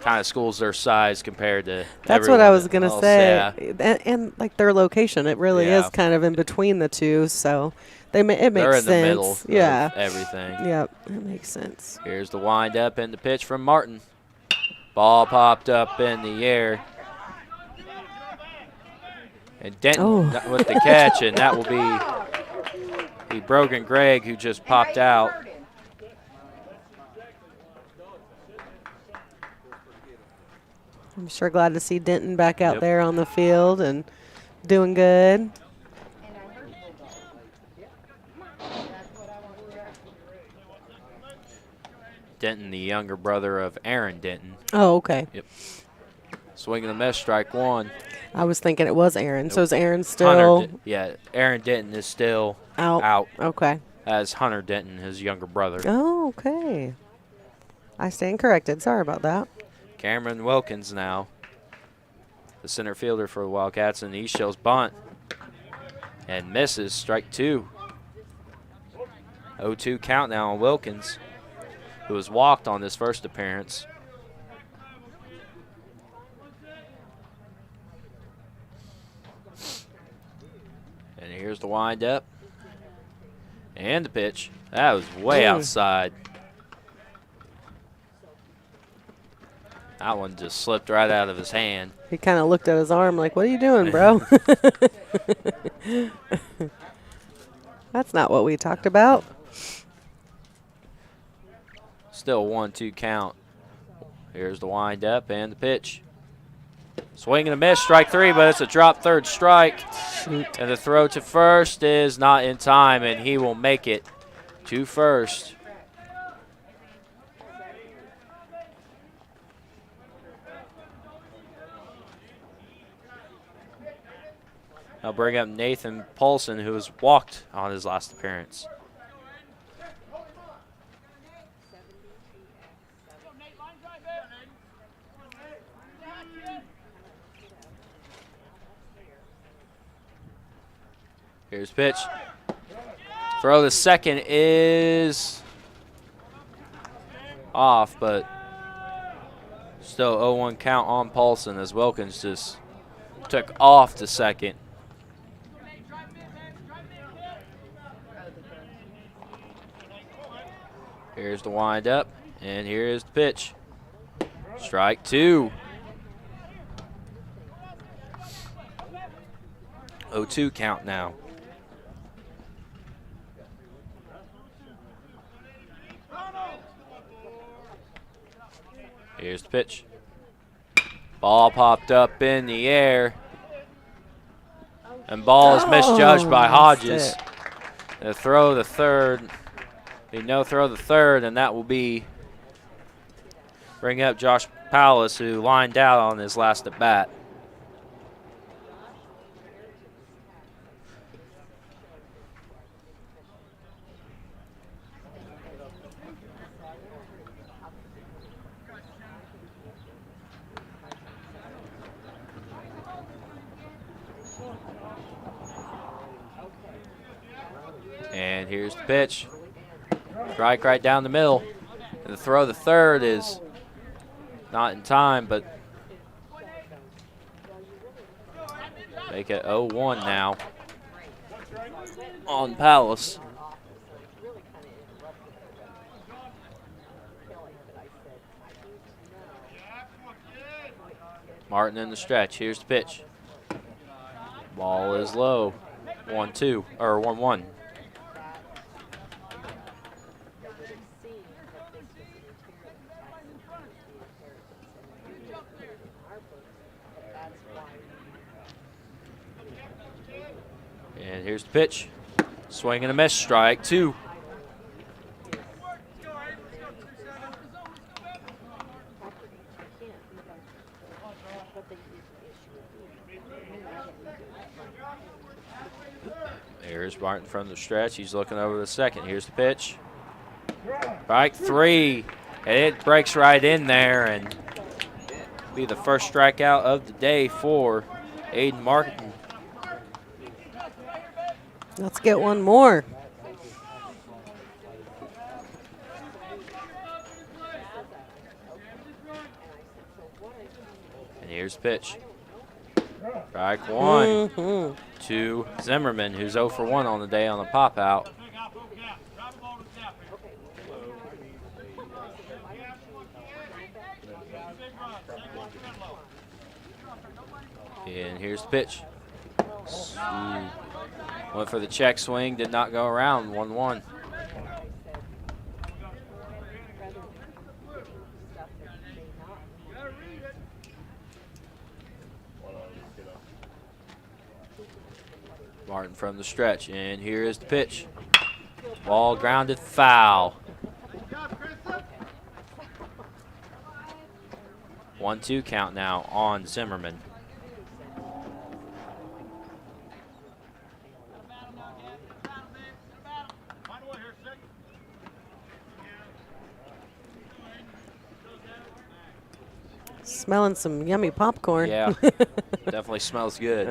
kind of schools their size compared to That's what I was going to else. say. Yeah. And like their location, it really is kind of in between the two, so it makes They're in sense. the middle of everything. Yep, it makes sense. Here's the wind up and the pitch from Martin. Ball popped up in the air. And Denton with the catch, and that will be Brogan Gregg, who just popped out. I'm sure glad to see Denton back out there on the field and doing good. Denton, the younger brother of Aaron Denton. Oh, okay. Yep. Swing and a miss, strike one. I was thinking it was Aaron. Nope. So is Aaron still? Aaron Denton is still out. Okay. As Hunter Denton, his younger brother. Oh, okay. I stand corrected. Sorry about that. Cameron Wilkins now, the center fielder for the Wildcats, and he shows bunt and misses, strike 2. 0-2 count now on Wilkins, who was walked on his first appearance. And here's the windup and the pitch. That was way outside. That one just slipped right out of his hand. He kind of looked at his arm like, what are you doing, bro? That's not what we talked about. Still 1-2 count. Here's the wind up and the pitch. Swing and a miss, strike 3, but it's a drop third strike. Shoot. And the throw to first is not in time, and he will make it to first. I'll bring up Nathan Paulson, who was walked on his last appearance. Here's pitch. Throw to second is off, but still 0-1 count on Paulson as Wilkins just took off to second. Here's the wind up, and here's the pitch. Strike 2. 0-2 count now. Here's the pitch. Ball popped up in the air. And ball is misjudged by Hodges. The throw the third. No throw the third, and that will be bring up Josh Palace, who lined out on his last at bat. And here's the pitch. Strike right down the middle. And the throw to third is not in time, but make it 0-1 now on Palace. Martin in the stretch. Here's the pitch. Ball is low. 1-2 or 1-1. And here's the pitch. Swing and a miss. Strike 2. There's Martin from the stretch. He's looking over the second. Here's the pitch. Strike 3. And it breaks right in there and be the first strikeout of the day for Aiden Martin. Let's get one more. And here's the pitch. Strike 1 to Zimmerman, who's 0 for 1 on the day on the pop out. And here's the pitch. Went for the check swing, did not go around. 1-1. Martin from the stretch, and here is the pitch. Ball grounded foul. 1-2 count now on Zimmerman. Smelling some yummy popcorn. Yeah, definitely smells good.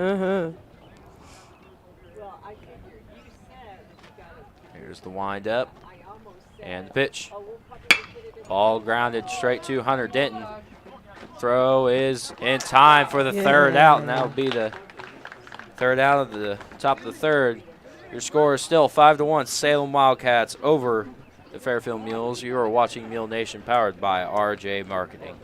Here's the wind up and the pitch. Ball grounded straight to Hunter Denton. Throw is in time for the third out, and that'll be the third out of the top of the third. Your score is still 5-1, Salem Wildcats over the Fairfield Mules. You are watching Mule Nation, powered by RJ Marketing.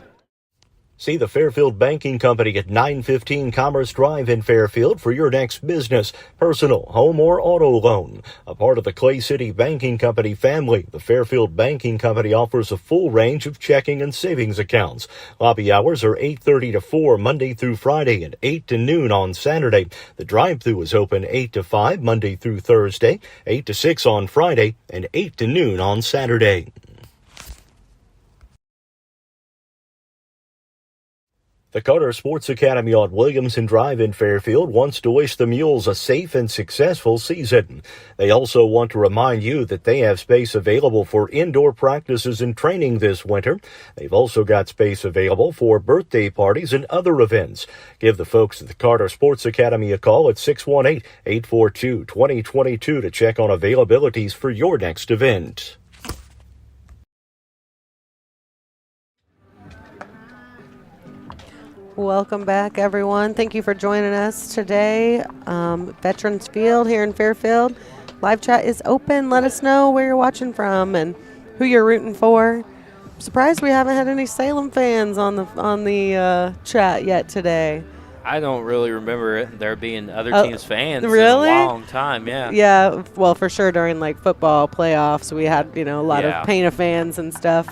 See the Fairfield Banking Company at 915 Commerce Drive in Fairfield for your next business, personal, home, or auto loan. A part of the Clay City Banking Company family, the Fairfield Banking Company offers a full range of checking and savings accounts. Lobby hours are 8:30 to 4 Monday through Friday and 8 to noon on Saturday. The drive-thru is open 8 to 5 Monday through Thursday, 8 to 6 on Friday, and 8 to noon on Saturday. The Carter Sports Academy on Williamson Drive in Fairfield wants to wish the Mules a safe and successful season. They also want to remind you that they have space available for indoor practices and training this winter. They've also got space available for birthday parties and other events. Give the folks at the Carter Sports Academy a call at 618-842-2022 to check on availabilities for your next event. Welcome back, everyone. Thank you for joining us today. Veterans Field here in Fairfield. Live chat is open. Let us know where you're watching from and who you're rooting for. I'm surprised we haven't had any Salem fans on the chat yet today. I don't really remember there being other teams' fans really? in a long time. Yeah. Yeah. Well, for sure during like football playoffs, we had a lot of Painter fans and stuff.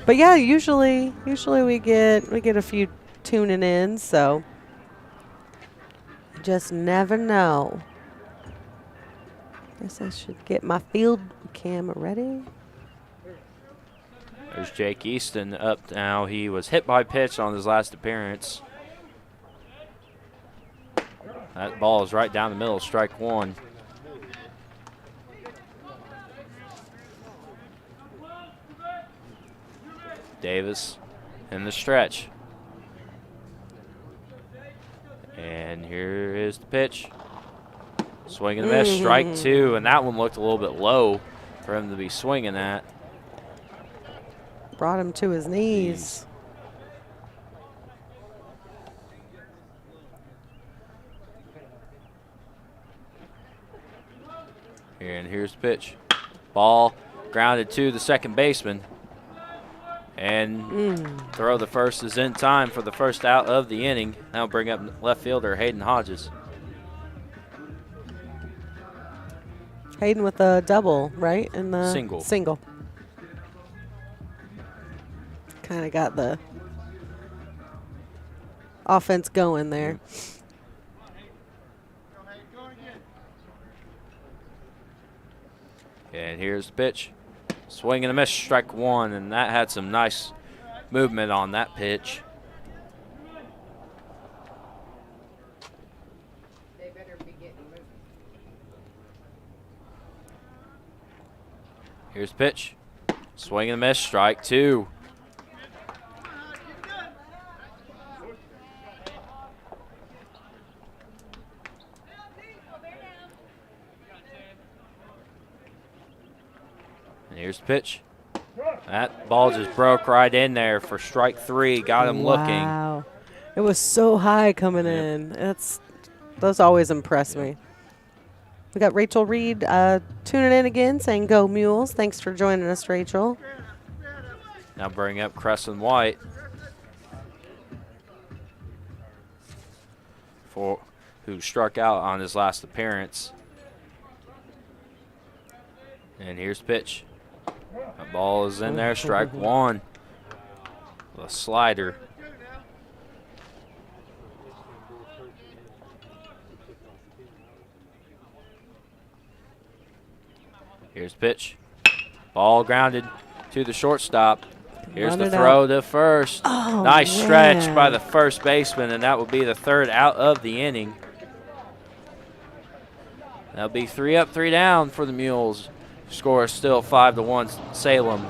But yeah, usually we get a few tuning in, so you just never know. Guess I should get my field camera ready. There's Jake Easton up now. He was hit by pitch on his last appearance. That ball is right down the middle, strike one. Davis in the stretch. And here is the pitch. Swing and a miss, strike two, and that one looked a little bit low for him to be swinging at. Brought him to his knees. And here's the pitch. Ball grounded to the second baseman. And throw the first is in time for the first out of the inning. That'll bring up left fielder Hayden Hodges. Hayden with a double, right? In the Single. Kind of got the offense going there. And here's the pitch. Swing and a miss, strike one, and that had some nice movement on that pitch. They better be getting moving. Here's the pitch. Swing and a miss, strike two. And here's the pitch. That ball just broke right in there for strike three. Got him looking. Wow. It was so high coming in. Those always impress me. We got Rachel Reed tuning in again, saying go Mules. Thanks for joining us, Rachel. Now bring up Crescent White who struck out on his last appearance. And here's the pitch. That ball is in there, strike one. A slider. Here's the pitch. Ball grounded to the shortstop. Here's the throw to first. Oh, nice stretch by the first baseman, and that will be the third out of the inning. That'll be 3 up, 3 down for the Mules. Score is still 5-1 Salem.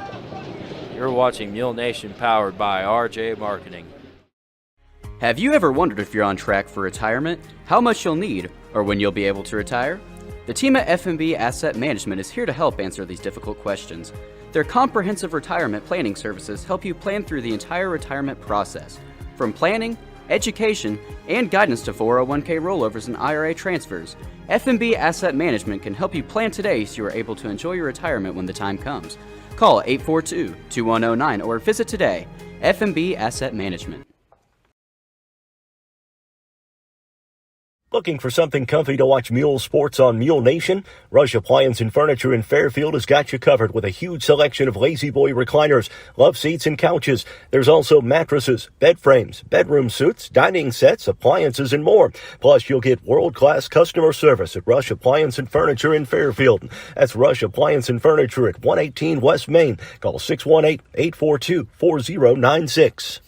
You're watching Mule Nation powered by RJ Marketing. Have you ever wondered if you're on track for retirement, how much you'll need, or when you'll be able to retire? The team at F&B Asset Management is here to help answer these difficult questions. Their comprehensive retirement planning services help you plan through the entire retirement process, from planning, education, and guidance to 401k rollovers and IRA transfers. F&B Asset Management can help you plan today so you are able to enjoy your retirement when the time comes. Call 842-2109 or visit today. F&B Asset Management. Looking for something comfy to watch Mule sports on Mule Nation? Rush Appliance and Furniture in Fairfield has got you covered with a huge selection of Lazy Boy recliners, love seats, and couches. There's also mattresses, bed frames, bedroom suites, dining sets, appliances, and more. Plus, you'll get world-class customer service at Rush Appliance and Furniture in Fairfield. That's Rush Appliance and Furniture at 118 West Main. Call 618-842-4096.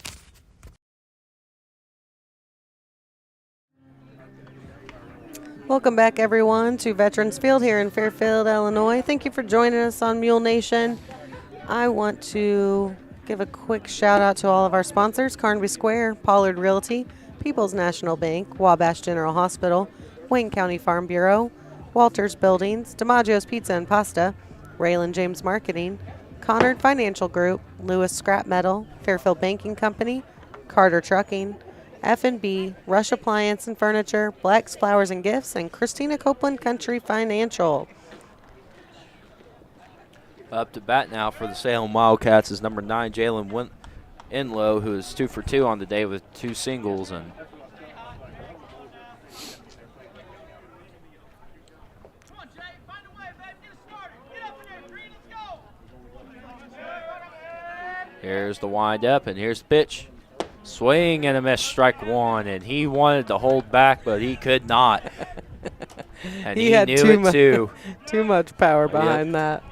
Welcome back, everyone, to Veterans Field here in Fairfield, Illinois. Thank you for joining us on Mule Nation. I want to give a quick shout-out to all of our sponsors: Carnaby Square, Pollard Realty, People's National Bank, Wabash General Hospital, Wayne County Farm Bureau, Walters Buildings, DiMaggio's Pizza and Pasta, Raylan James Marketing, Conard Financial Group, Lewis Scrap Metal, Fairfield Banking Company, Carter Trucking, F&B, Rush Appliance and Furniture, Black's Flowers and Gifts, and Christina Copeland Country Financial. Up to bat now for the Salem Wildcats is number 9, Jalen Inlow, who is 2 for 2 on the day with 2 singles. And here's the windup, and here's the pitch. Swing and a miss, strike one, and he wanted to hold back, but he could not. And he had knew it too. Too much power behind that.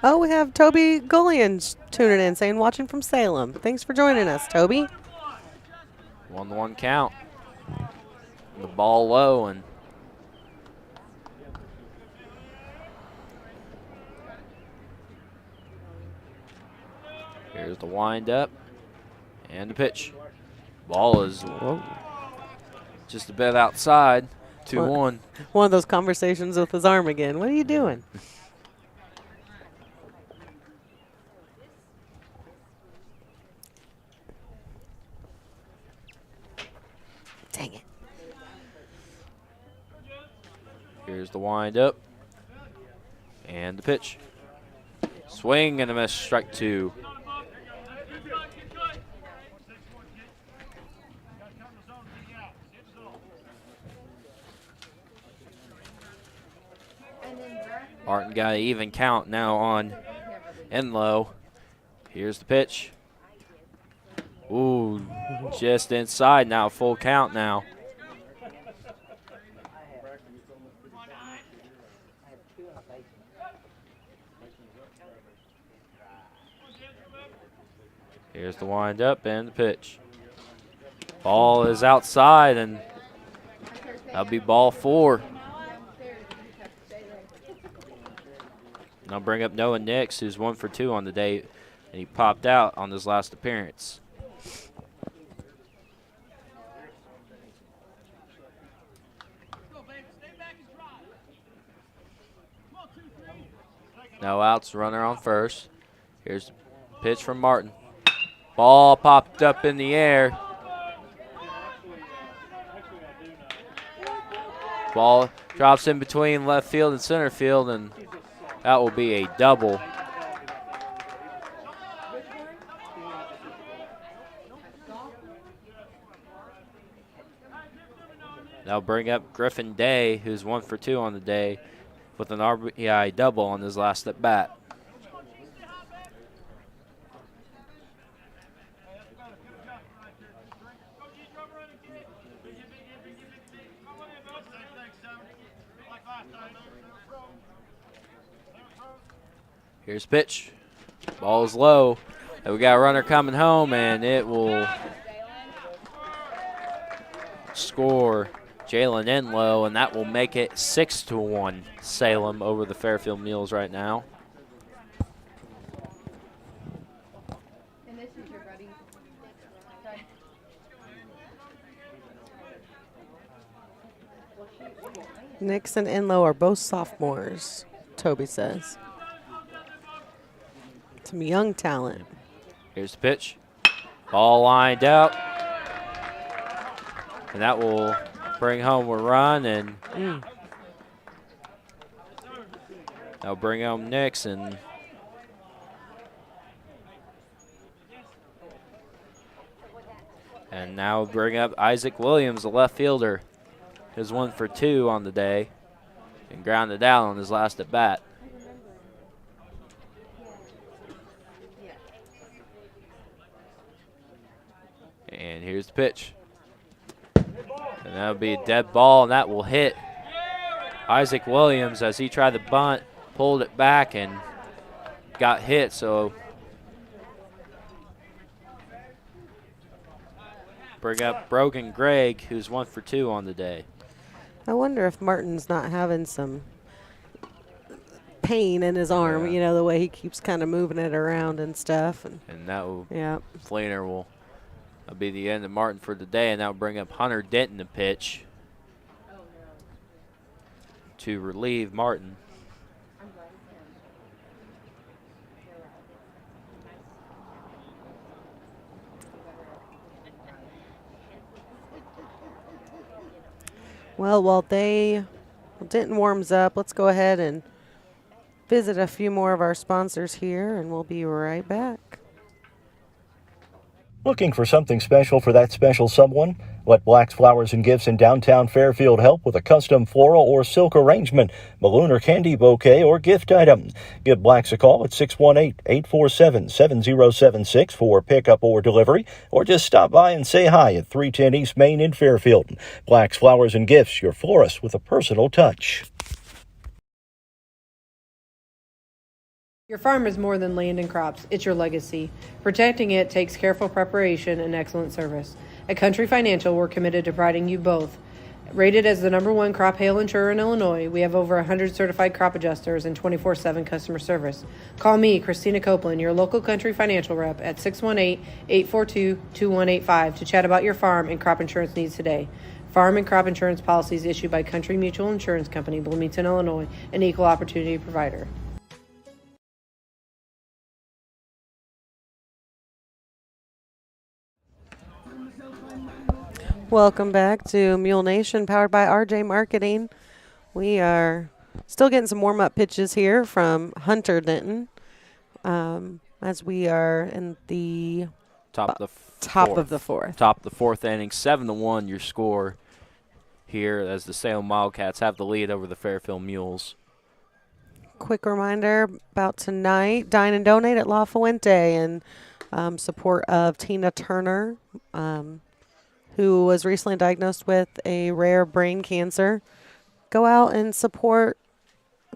Oh, we have Toby Gullion tuning in, saying watching from Salem. Thanks for joining us, Toby. 1-1 count. The ball low, and here's the wind-up and the pitch. Ball is just a bit outside. 2-1. One of those conversations with his arm again. What are you doing? Dang it. Here's the wind-up and the pitch. Swing and a miss, strike 2. Martin got an even count now on Enlow. Here's the pitch. Ooh, just inside now, full count now. Here's the wind-up and the pitch. Ball is outside, and that'll be ball 4. And I'll bring up Noah Nix, who's 1 for 2 on the day, and he popped out on his last appearance. No outs, runner on first. Here's the pitch from Martin. Ball popped up in the air. Ball drops in between left field and center field, and that will be a double. That'll bring up Griffin Day, who's 1 for 2 on the day, with an RBI double on his last at bat. Here's pitch. Ball is low. And we got a runner coming home, and it will score Jalen Enlow, and that will make it 6-1 Salem over the Fairfield Mules right now. And this is your buddy. Nix and Enlow are both sophomores, Toby says. Some young talent. Here's the pitch. Ball lined out. And that will bring home a run, and that'll bring home Nix, and now bring up Isaac Williams, the left fielder. His 1 for 2 on the day, and grounded out on his last at bat. And here's the pitch. And that'll be a dead ball, and that will hit Isaac Williams as he tried to bunt, pulled it back, and got hit. So bring up Brogan Gregg, who's 1 for 2 on the day. I wonder if Martin's not having some pain in his arm, you know, the way he keeps kind of moving it around and stuff. And that will, Fleener will be the end of Martin for the day, and that will bring up Hunter Denton to pitch to relieve Martin. Well, while Denton warms up, let's go ahead and visit a few more of our sponsors here, and we'll be right back. Looking for something special for that special someone? Let Black's Flowers and Gifts in downtown Fairfield help with a custom floral or silk arrangement, balloon or candy bouquet, or gift item. Give Black's a call at 618-847-7076 for pickup or delivery, or just stop by and say hi at 310 East Main in Fairfield. Black's Flowers and Gifts, your florist with a personal touch. Your farm is more than land and crops, it's your legacy. Protecting it takes careful preparation and excellent service. At Country Financial, we're committed to providing you both. Rated as the #1 crop hail insurer in Illinois, we have over 100 certified crop adjusters and 24/7 customer service. Call me, Christina Copeland, your local Country Financial rep at 618-842-2185 to chat about your farm and crop insurance needs today. Farm and crop insurance policies issued by Country Mutual Insurance Company, Bloomington, Illinois, an equal opportunity provider. Welcome back to Mule Nation, powered by RJ Marketing. We are still getting some warm-up pitches here from Hunter Denton as we are in the Top of the fourth. 4th inning, 7-1 your score here as the Salem Wildcats have the lead over the Fairfield Mules. Quick reminder about tonight, Dine and Donate at La Fuente in support of Tina Turner, who was recently diagnosed with a rare brain cancer. Go out and support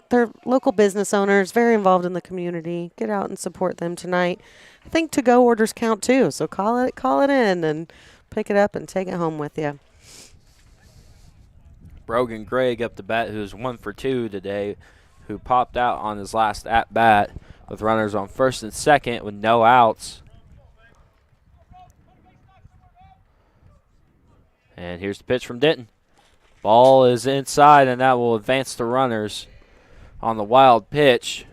their local business owners, very involved in the community. Get out and support them tonight. I think to-go orders count too, so call it in and pick it up and take it home with you. Brogan Gregg up to bat, who's 1 for 2 today, who popped out on his last at-bat with runners on first and second with no outs. And here's the pitch from Denton. Ball is inside, and that will advance the runners on the wild pitch.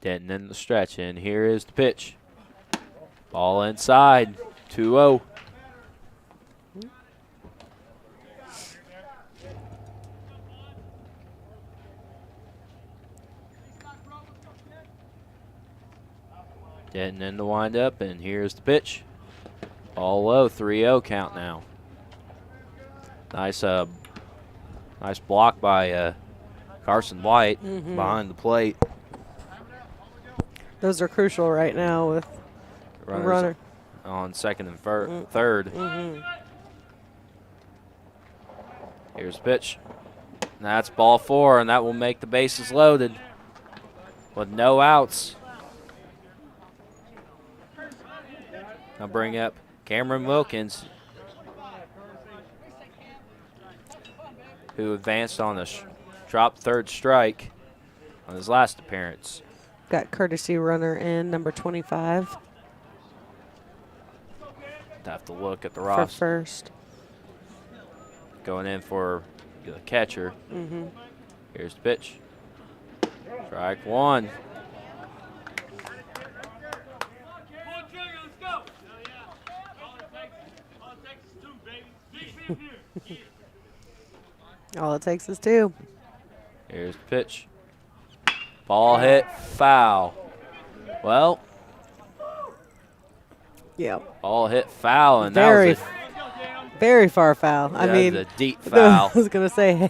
Denton in the stretch, and here is the pitch. Ball inside, 2-0. Denton in the windup, and here's the pitch. Ball low, 3-0 count now. Nice block by Carson White behind the plate. Those are crucial right now with Runners runner on second and third. Here's the pitch. That's ball 4, and that will make the bases loaded with no outs. I'll bring up Cameron Wilkins, who advanced on a drop third strike on his last appearance. got courtesy runner in number 25 Have to look at the for roster. first. Going in for the catcher. Here's the pitch. Strike 1. All it takes is 2. Here's the pitch. Ball hit foul. Well, Yeah. ball hit foul, and Very, that was very far foul. I mean, a deep foul. I was going to say,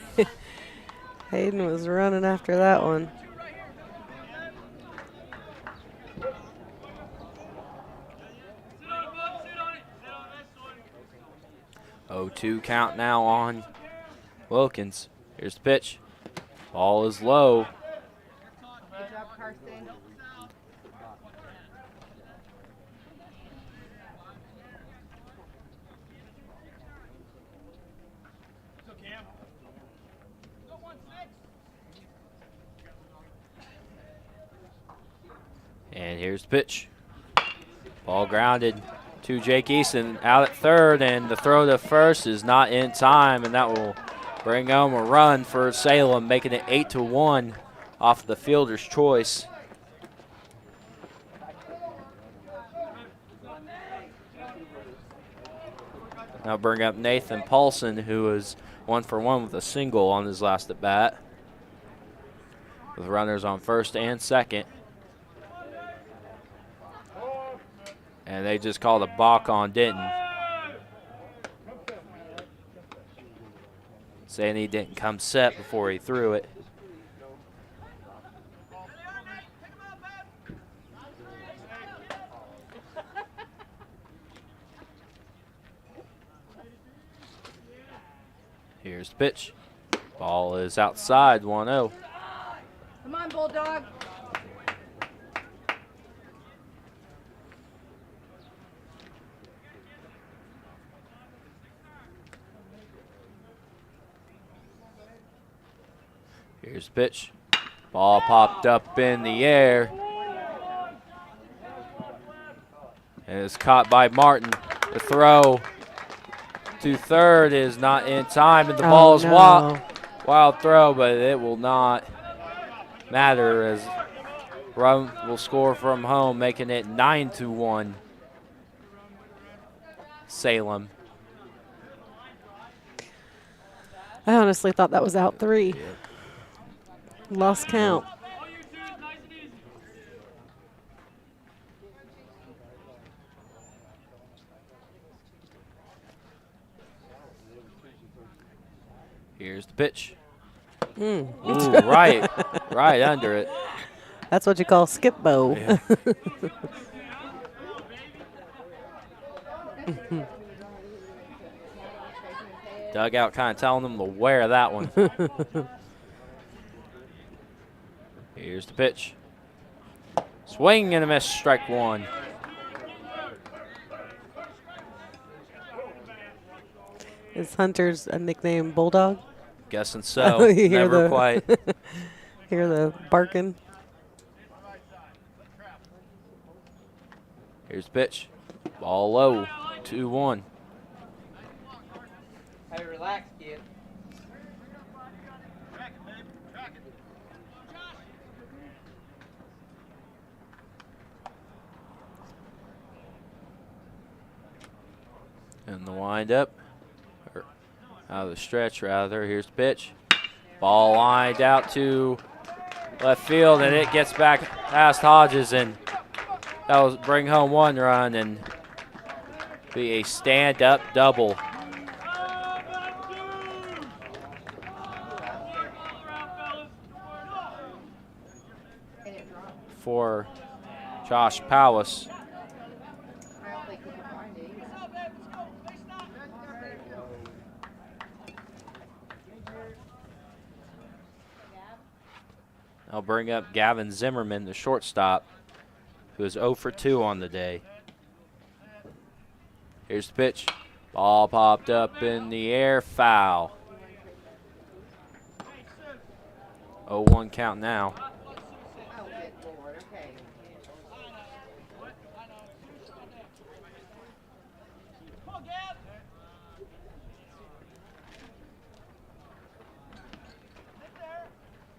Hayden was running after that one. A 0-2 count now on Wilkins. Here's the pitch. Ball is low. Good job, Carson. And here's the pitch. Ball grounded to Jake Easton out at third, and the throw to first is not in time, and that will bring home a run for Salem, making it 8-1 off the fielder's choice. Now bring up Nathan Paulson, who is 1 for 1 with a single on his last at bat, with runners on first and second. And they just called a balk on Denton, saying he didn't come set before he threw it. Here's the pitch. Ball is outside, 1-0. Come on, Bulldog. Here's the pitch. Ball popped up in the air. And it's caught by Martin. The throw to third is not in time, and the ball is wild throw, but it will not matter as Rome will score from home, making it 9-1. Salem. I honestly thought that was out 3. Lost count. Here's the pitch. Ooh, right under it. That's what you call skip bow. Yeah. Dugout kind of telling them to wear that one. Here's the pitch. Swing and a miss, strike 1. Is Hunter's a nickname Bulldog? Guessing so. Never quite. Hear the barking. Here's the pitch. Ball low, 2-1. Hey, relax, kid. And the windup, or out of the stretch rather. Here's the pitch. Ball lined out to left field, and it gets back past Hodges, and that will bring home 1 run and be a stand-up double. For Josh Powis. I'll bring up Gavin Zimmerman, the shortstop, who is 0 for 2 on the day. Here's the pitch. Ball popped up in the air, foul. 0-1 count now.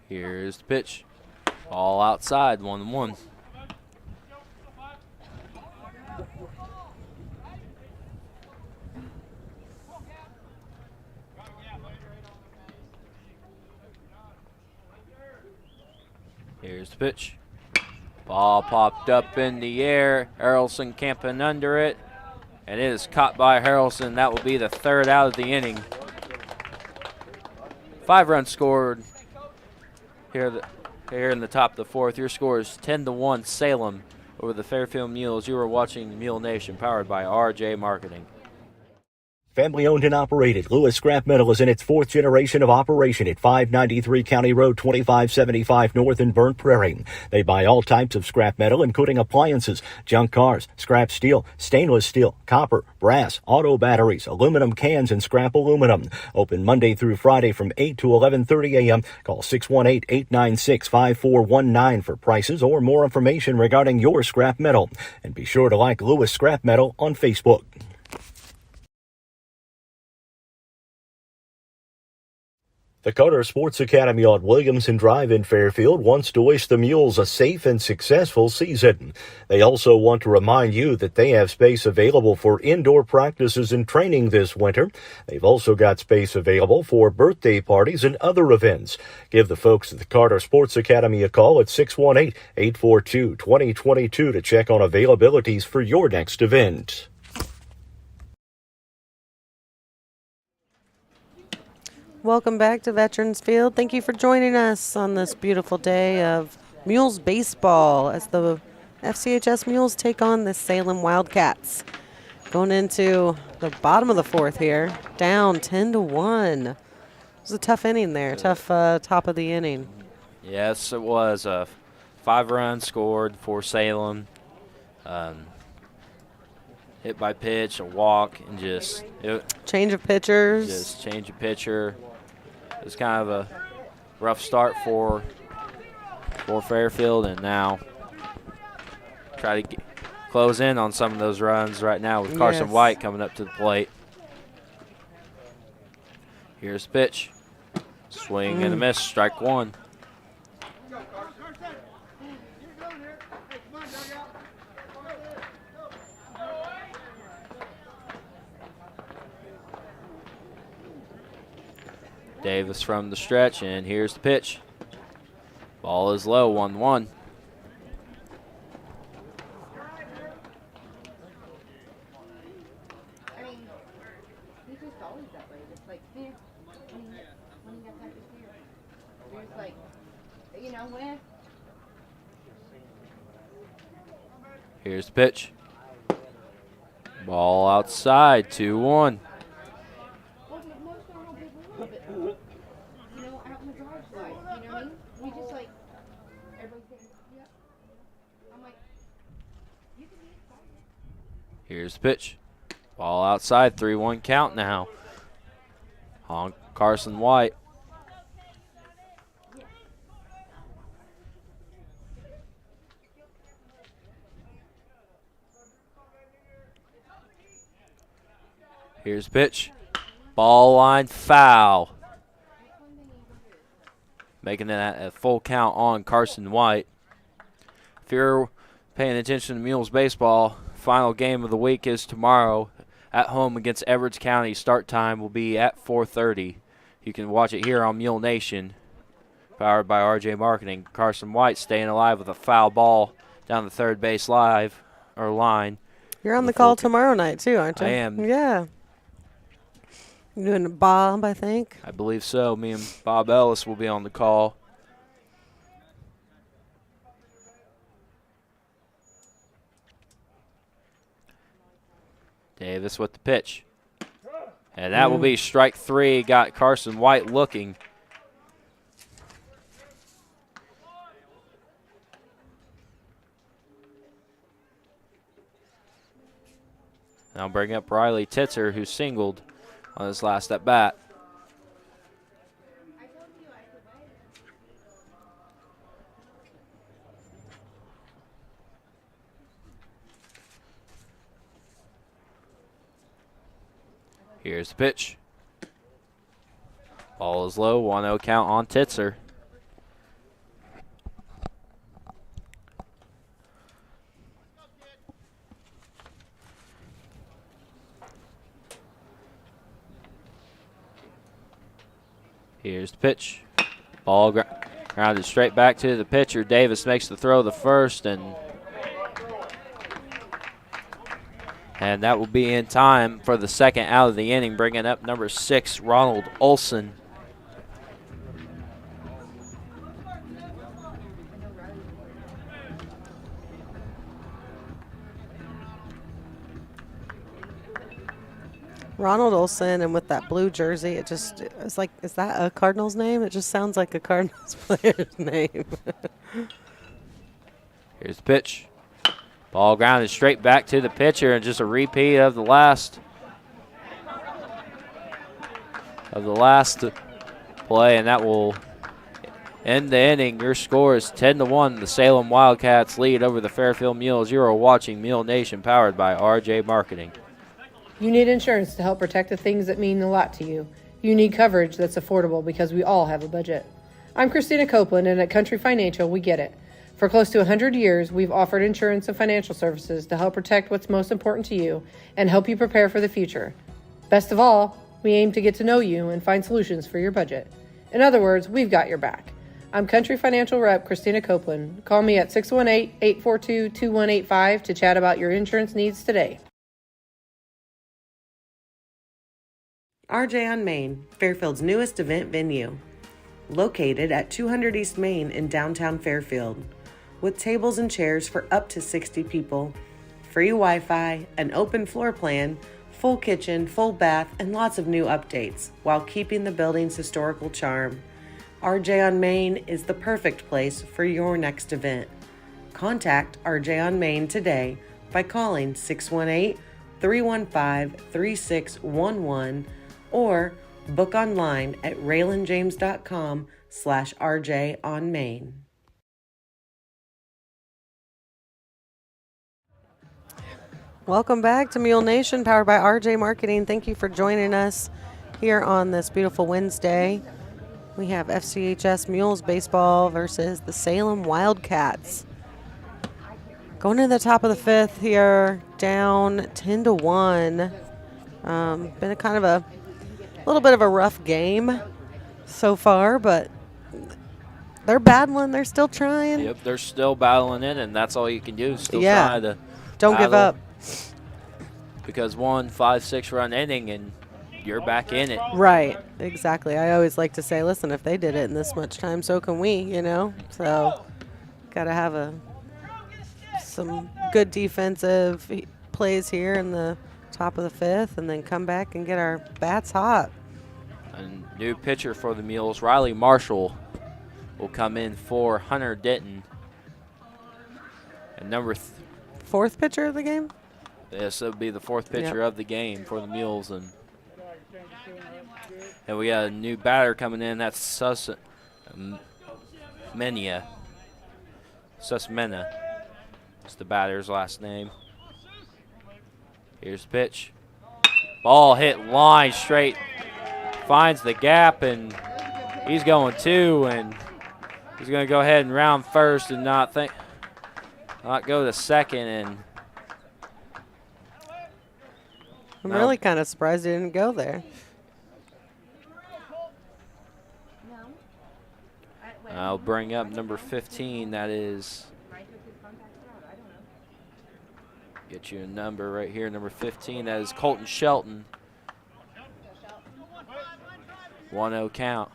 Here's the pitch. All outside, 1-1. Here's the pitch. Ball popped up in the air. Harrelson camping under it. And it is caught by Harrelson. That will be the 3rd out of the inning. 5 runs scored. Here in the top of the 4th, your score is 10-1 Salem over the Fairfield Mules. You are watching Mule Nation, powered by RJ Marketing. Family owned and operated, Lewis Scrap Metal is in its 4th generation of operation at 593 County Road 2575 North in Burnt Prairie. They buy all types of scrap metal, including appliances, junk cars, scrap steel, stainless steel, copper, brass, auto batteries, aluminum cans, and scrap aluminum. Open Monday through Friday from 8 to 11:30 a.m. Call 618-896-5419 for prices or more information regarding your scrap metal. And be sure to like Lewis Scrap Metal on Facebook. The Carter Sports Academy on Williamson Drive in Fairfield wants to wish the Mules a safe and successful season. They also want to remind you that they have space available for indoor practices and training this winter. They've also got space available for birthday parties and other events. Give the folks at the Carter Sports Academy a call at 618-842-2022 to check on availabilities for your next event. Welcome back to Veterans Field. Thank you for joining us on this beautiful day of Mules baseball as the FCHS Mules take on the Salem Wildcats. Going into the bottom of the 4th here, down 10-1. was a tough inning there, tough top of the inning. Yes, it was. 5 runs scored for Salem. Hit by pitch, a walk, and change of pitchers. Just change of pitcher. It was kind of a rough start for Fairfield, and now try to close in on some of those runs right now with Carson White coming up to the plate. Here's the pitch. Swing and a miss, strike 1. Davis from the stretch, and here's the pitch. Ball is low, 1-1. Here's the pitch. Ball outside, 2-1. Here's the pitch. Ball outside, 3-1 count now on Carson White. Here's the pitch. Ball line foul. Making that a full count on Carson White. If you're paying attention to Mules baseball, final game of the week is tomorrow at home against Edwards County. Start time will be at 4:30. You can watch it here on Mule Nation, powered by RJ Marketing. Carson White staying alive with a foul ball down the third base line. You're on the call tomorrow night too, aren't you? I am. Yeah. You're doing Bob, I think. I believe so. Me and Bob Ellis will be on the call. Davis with the pitch. And that will be strike 3. Got Carson White looking. Now bring up Riley Titzer, who singled on his last at bat. Here's the pitch. Ball is low, 1-0 count on Titzer. Here's the pitch. Ball grounded straight back to the pitcher. Davis makes the throw the first, and that will be in time for the second out of the inning, bringing up number 6, Ronald Olson. Ronald Olson, and with that blue jersey, it's like, is that a Cardinals name? It just sounds like a Cardinals player's name. Here's the pitch. Ball grounded straight back to the pitcher, and just a repeat of the last play, and that will end the inning. Your score is 10-1. The Salem Wildcats lead over the Fairfield Mules. You are watching Mule Nation, powered by RJ Marketing. You need insurance to help protect the things that mean a lot to you. You need coverage that's affordable because we all have a budget. I'm Christina Copeland, and at Country Financial, we get it. For close to 100 years, we've offered insurance and financial services to help protect what's most important to you and help you prepare for the future. Best of all, we aim to get to know you and find solutions for your budget. In other words, we've got your back. I'm Country Financial Rep Christina Copeland. Call me at 618-842-2185 to chat about your insurance needs today. RJ on Main, Fairfield's newest event venue. Located at 200 East Main in downtown Fairfield. With tables and chairs for up to 60 people, free Wi-Fi, an open floor plan, Full kitchen, full bath, and lots of new updates while keeping the building's historical charm. RJ on Main is the perfect place for your next event. Contact RJ on Main today by calling 618-315-3611 or book online at raylanjames.com/RJ on Main. Welcome back to Mule Nation, powered by RJ Marketing. Thank you for joining us here on this beautiful Wednesday. We have FCHS Mules baseball versus the Salem WIldcats. Going to the top of the fifth here, down 10-1. Been a kind of a little bit of a rough game so far, but they're battling. They're still trying. Yep, they're still battling it, and that's all you can do. Still try to don't give up. Because 5-6 run inning, and you're back in it. Right, exactly. I always like to say, listen, if they did it in this much time, so can we, you know? So got to have some good defensive plays here in the top of the fifth and then come back and get our bats hot. A new pitcher for the Mules, Riley Marshall, will come in for Hunter Denton. And fourth pitcher of the game? Yes, it'll be the fourth pitcher of the game for the Mules. And we got a new batter coming in. That's Susmena. That's the batter's last name. Here's the pitch. Ball hit line straight. Finds the gap, and he's going two, and he's going to go ahead and round first and not go to second. And I'm really kind of surprised he didn't go there. I'll bring up number 15. That is, get you a number right here, number 15. That is Colton Shelton. 1-0 count.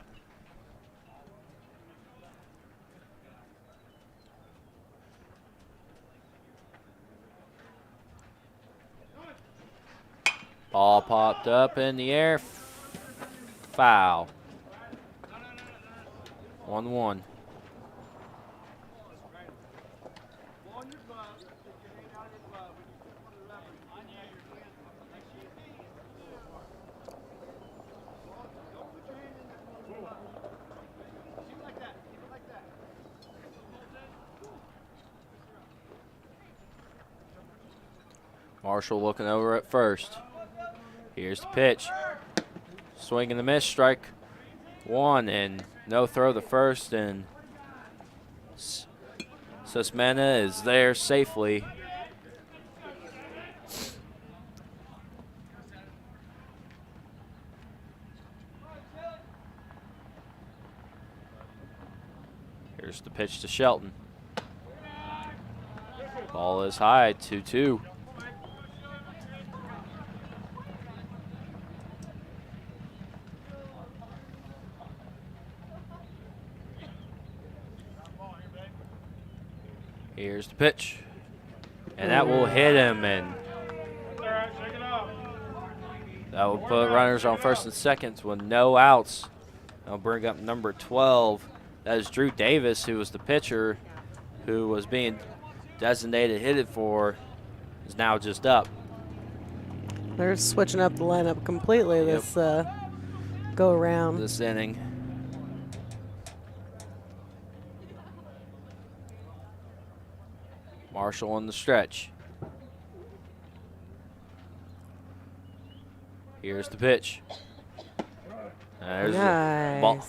Ball popped up in the air. Foul. 1-1. Marshall looking over at first. Here's the pitch. Swing and a miss, strike one, and no throw the first, and Susmena is there safely. Here's the pitch to Shelton. Ball is high, 2-2. Here's the pitch, and that will hit him, and that will put runners on first and second with no outs. I'll bring up number 12. That is Drew Davis, who was the pitcher who was being designated hit for, is now just up. They're switching up the lineup completely this go around. This inning. Marshall on the stretch. Here's the pitch. There's the ball.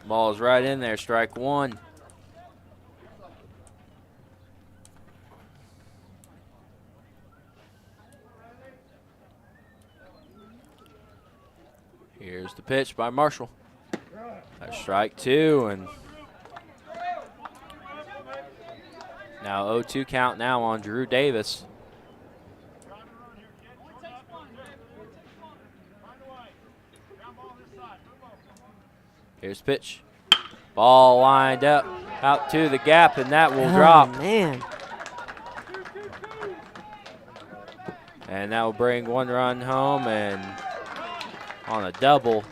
Ball is right in there, strike one. Here's the pitch by Marshall. That's strike two, and now 0-2 count now on Drew Davis. Here's the pitch. Ball lined up out to the gap, and that will drop. Man. And that will bring 1 run home and on a double,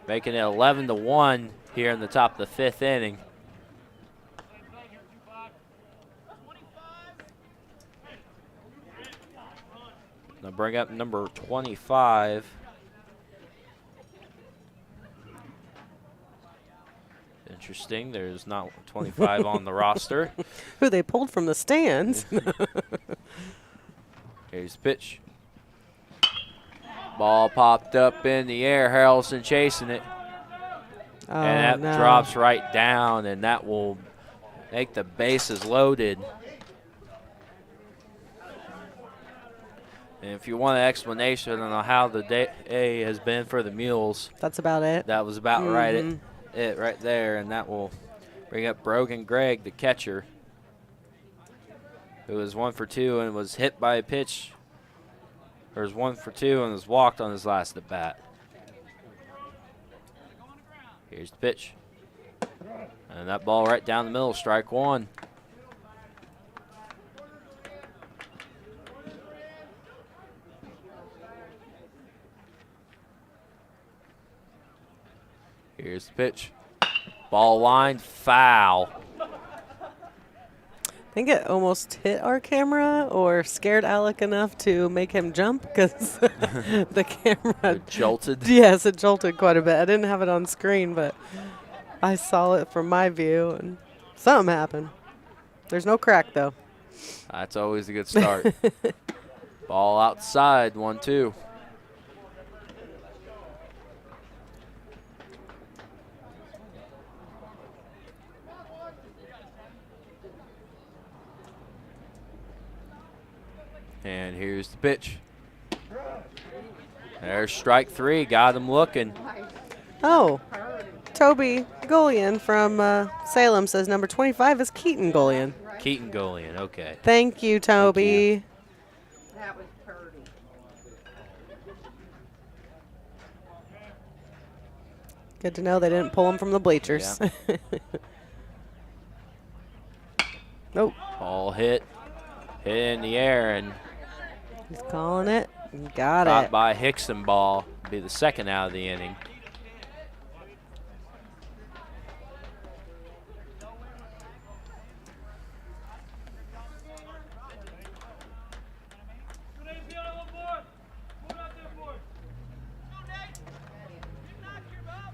making it 11-1 here in the top of the 5th inning. Now bring up number 25. Interesting, there's not 25 on the roster. Who they pulled from the stands. Here's the pitch. Ball popped up in the air. Harrelson chasing it. Oh, and that drops right down, and that will make the bases loaded. And if you want an explanation on how the day has been for the Mules, that's about it. That was about it right there, and that will bring up Brogan Gregg, the catcher, who was 1 for 2 and was hit by a pitch, or was 1 for 2 and was walked on his last at bat. Here's the pitch, and that ball right down the middle, strike 1. Here's the pitch. Ball line, foul. I think it almost hit our camera or scared Alec enough to make him jump because the camera It jolted. Yes, it jolted quite a bit. I didn't have it on screen, but I saw it from my view, and something happened. There's no crack, though. That's always a good start. Ball outside, 1-2. And here's the pitch. There's strike 3. Got him looking. Oh, Toby Golian from Salem says number 25 is Keaton Golian. Keaton Golian, okay. Thank you, Toby. That was Purdy. Good to know they didn't pull him from the bleachers. Yeah. Nope. Ball hit in the air, and he's calling it. Got caught it. by Hickson ball. Be the second out of the inning.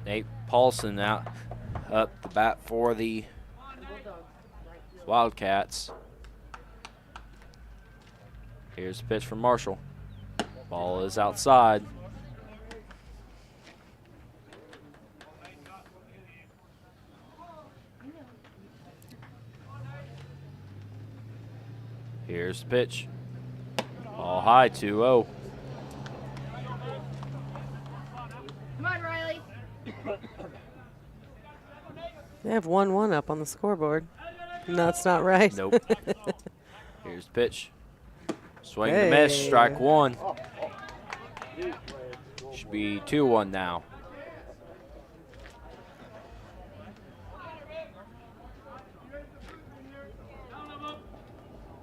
Nate Paulson out up the bat for the Wildcats. Here's the pitch from Marshall. Ball is outside. Here's the pitch. Ball high, 2-0. Come on, Riley. They have 1-1 up on the scoreboard. No, that's not right. Nope. Here's the pitch. Swing and a miss, strike 1. Should be 2-1 now.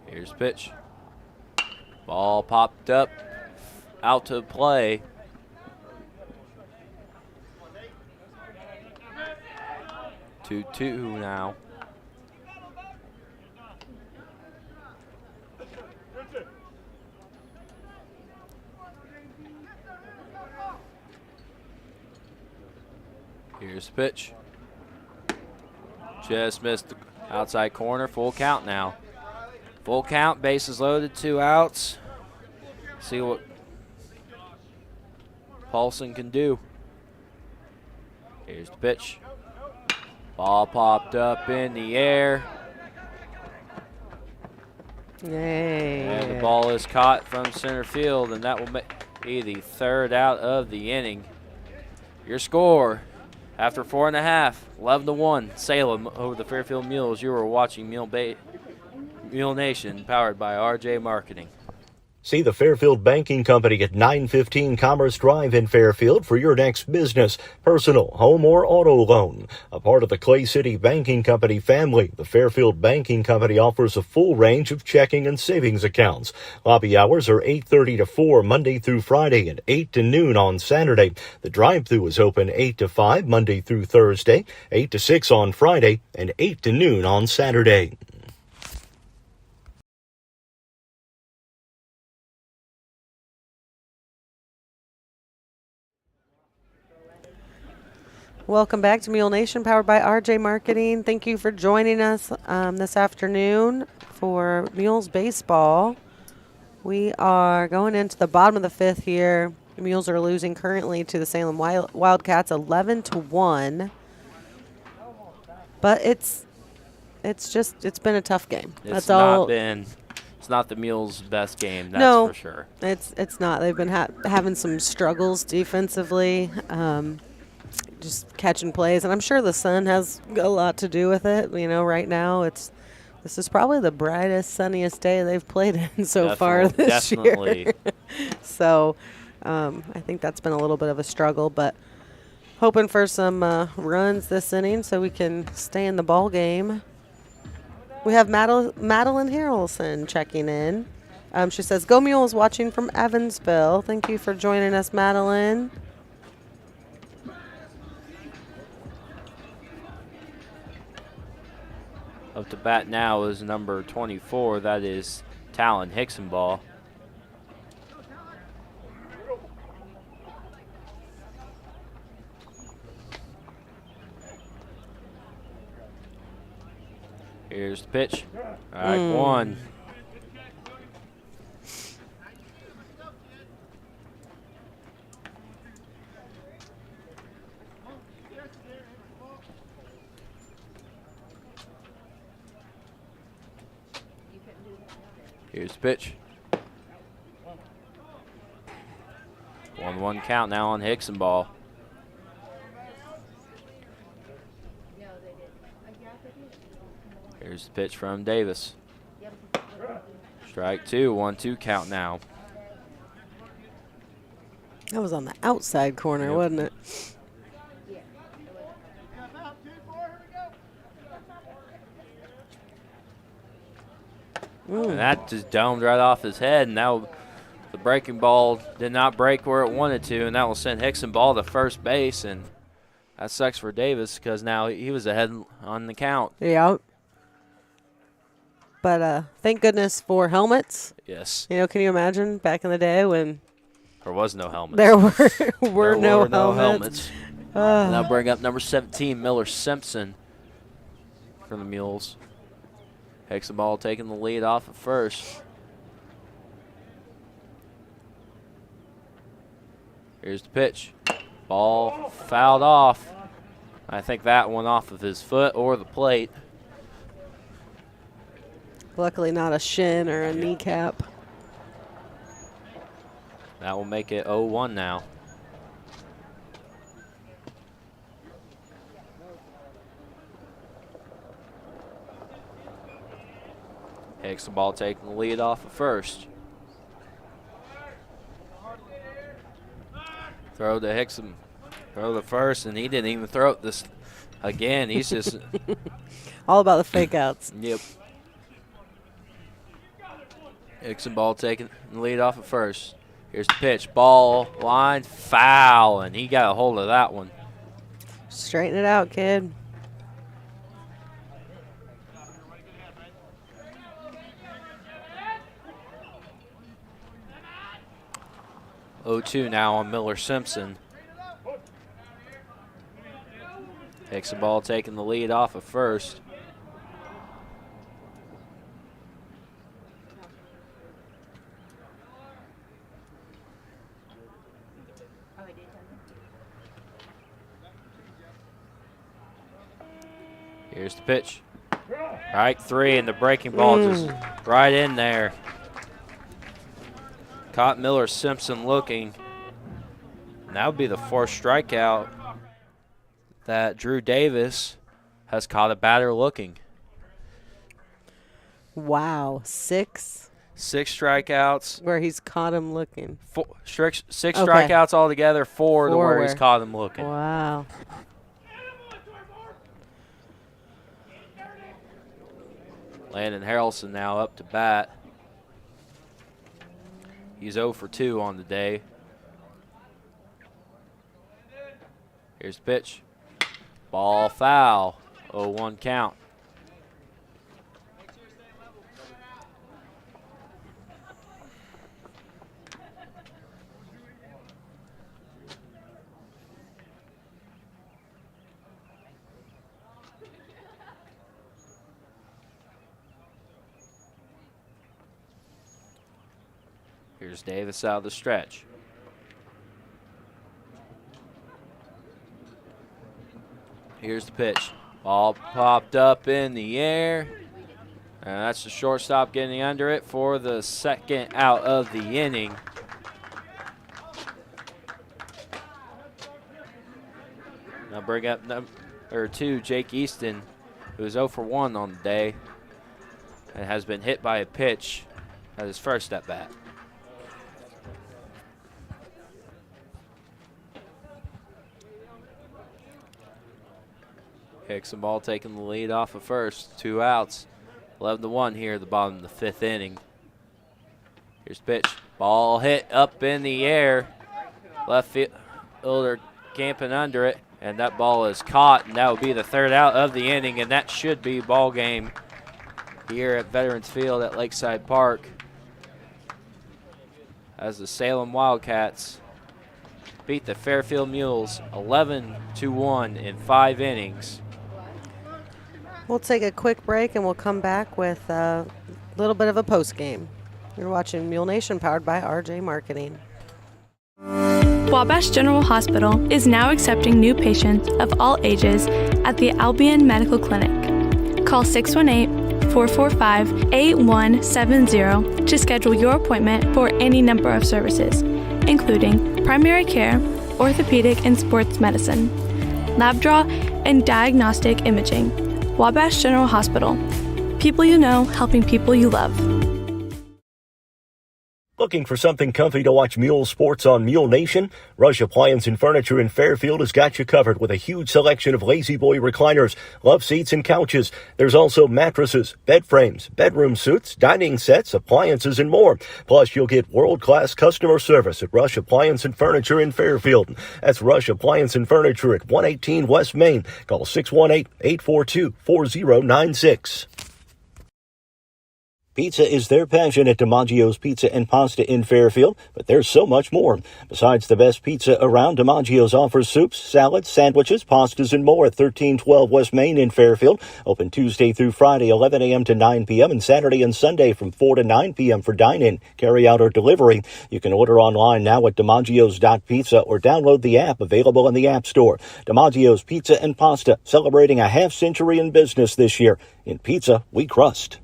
Here's the pitch. Ball popped up, out to play. Two now. Here's the pitch. Just missed the outside corner. Full count now. Full count, bases loaded, 2 outs. See what Paulson can do. Here's the pitch. Ball popped up in the air. Yay. And the ball is caught from center field, and that will be the 3rd out of the inning. Your score after 4.5, 11-1, Salem over the Fairfield Mules. You are watching Mule Nation, powered by RJ Marketing. See the Fairfield Banking Company at 915 Commerce Drive in Fairfield for your next business, personal, home, or auto loan. A part of the Clay City Banking Company family, the Fairfield Banking Company offers a full range of checking and savings accounts. Lobby hours are 8:30 to 4 Monday through Friday and 8 to noon on Saturday. The drive-thru is open 8 to 5 Monday through Thursday, 8 to 6 on Friday, and 8 to noon on Saturday. Welcome back to Mule Nation, powered by RJ Marketing. Thank you for joining us this afternoon for Mules baseball. We are going into the bottom of the fifth here. The Mules are losing currently to the Salem Wildcats 11-1. But it's been a tough game. It's not the Mules' best game, that's for sure. It's not. They've been having some struggles defensively. Just catching plays, and I'm sure the sun has a lot to do with it. Right now this is probably the brightest, sunniest day they've played in so far this year. So I think that's been a little bit of a struggle, but hoping for some runs this inning so we can stay in the ball game. We have Madeline Harrelson checking in. She says, "Go Mules," watching from Evansville. Thank you for joining us, Madeline. Up to bat now is number 24. That is Talon Hicksonball. Here's the pitch. All right, one. Here's the pitch. 1-1 count now on Hicksonball. Here's the pitch from Davis. Strike two, 1-2 count now. That was on the outside corner, wasn't it? And that just domed right off his head, and now the breaking ball did not break where it wanted to, and that will send Hicksonball to first base, and that sucks for Davis because now he was ahead on the count. Yeah. But thank goodness for helmets. Yes. Can you imagine back in the day when there was no helmets? There were no helmets. Now bring up number 17, Miller Simpson for the Mules. Hicksonball taking the lead off at first. Here's the pitch. Ball fouled off. I think that one off of his foot or the plate. Luckily not a shin or a kneecap. That will make it 0-1 now. Hicksonball taking the lead off at first. Throw to Hickson. Throw to first, and he didn't even throw it this again. He's just all about the fake outs. Yep. Hicksonball taking the lead off at first. Here's the pitch. Ball, line, foul, and he got a hold of that one. Straighten it out, kid. Oh-2 now on Miller Simpson. Hicksonball taking the lead off at first. Here's the pitch. Strike three, and the breaking ball just right in there. Caught Miller Simpson looking. And that would be the fourth strikeout that Drew Davis has caught a batter looking. Wow, six 6 strikeouts. Where he's caught him looking. Six strikeouts altogether, 4 to where he's caught him looking. Wow. Landon Harrelson now up to bat. He's 0 for 2 on the day. Here's the pitch. Ball foul. 0-1 count. Here's Davis out of the stretch. Here's the pitch. Ball popped up in the air. And that's the shortstop getting under it for the second out of the inning. Now bring up number 2, Jake Easton, who is 0 for 1 on the day and has been hit by a pitch at his first at bat. Hickson ball taking the lead off of first. 2 outs. 11-1 here at the bottom of the 5th inning. Here's pitch. Ball hit up in the air. Left fielder camping under it. And that ball is caught. And that will be the 3rd out of the inning. And that should be ball game here at Veterans Field at Lakeside Park. As the Salem Wildcats beat the Fairfield Mules 11-1 in 5 innings. We'll take a quick break and we'll come back with a little bit of a post game. You're watching Mule Nation powered by RJ Marketing. Wabash General Hospital is now accepting new patients of all ages at the Albion Medical Clinic. Call 618-445-8170 to schedule your appointment for any number of services, including primary care, orthopedic and sports medicine, lab draw, and diagnostic imaging. Wabash General Hospital. People you know, helping people you love. Looking for something comfy to watch Mule sports on Mule Nation? Rush Appliance and Furniture in Fairfield has got you covered with a huge selection of Lazy Boy recliners, love seats, and couches. There's also mattresses, bed frames, bedroom suites, dining sets, appliances, and more. Plus, you'll get world-class customer service at Rush Appliance and Furniture in Fairfield. That's Rush Appliance and Furniture at 118 West Main. Call 618-842-4096. Pizza is their passion at DiMaggio's Pizza and Pasta in Fairfield, but there's so much more. Besides the best pizza around, DiMaggio's offers soups, salads, sandwiches, pastas, and more at 1312 West Main in Fairfield. Open Tuesday through Friday, 11 a.m. to 9 p.m., and Saturday and Sunday from 4 to 9 p.m. for dine-in, carry-out, or delivery. You can order online now at DiMaggio's.pizza or download the app available in the App Store. DiMaggio's Pizza and Pasta, celebrating a half-century in business this year. In pizza, we crust.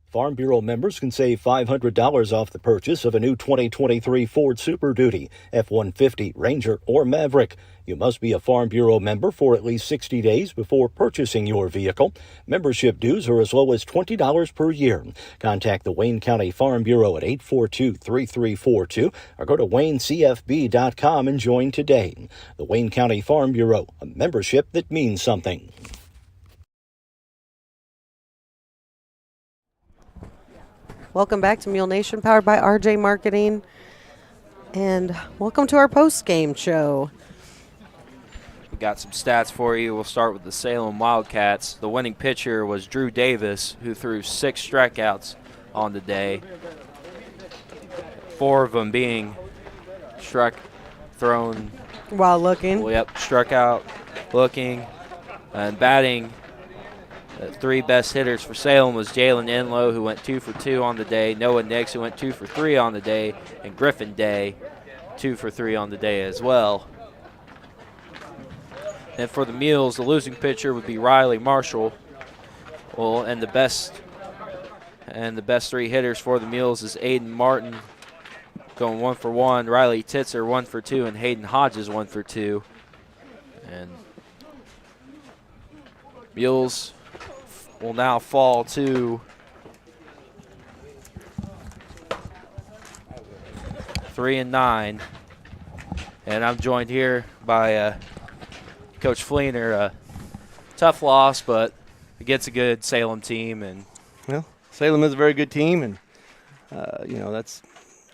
Farm Bureau members can save $500 off the purchase of a new 2023 Ford Super Duty, F-150, Ranger, or Maverick. You must be a Farm Bureau member for at least 60 days before purchasing your vehicle. Membership dues are as low as $20 per year. Contact the Wayne County Farm Bureau at 842-3342 or go to WayneCFB.com and join today. The Wayne County Farm Bureau, a membership that means something. Welcome back to Mule Nation, powered by RJ Marketing. And welcome to our post-game show. We got some stats for you. We'll start with the Salem Wildcats. The winning pitcher was Drew Davis, who threw 6 strikeouts on the day. 4 of them being thrown while looking. Well, yep, struck out looking. And batting, the 3 best hitters for Salem was Jalen Enlow, who went 2 for 2 on the day, Noah Nix, who went 2 for 3 on the day, and Griffin Day, 2 for 3 on the day as well. And for the Mules, the losing pitcher would be Riley Marshall. Well, and the best 3 hitters for the Mules is Aiden Martin going 1 for 1, Riley Titzer 1 for 2, and Hayden Hodges 1 for 2. And Mules will now fall to 3-9. And I'm joined here by Coach Fleener. Tough loss, but against a good Salem team. And well, Salem is a very good team, and that's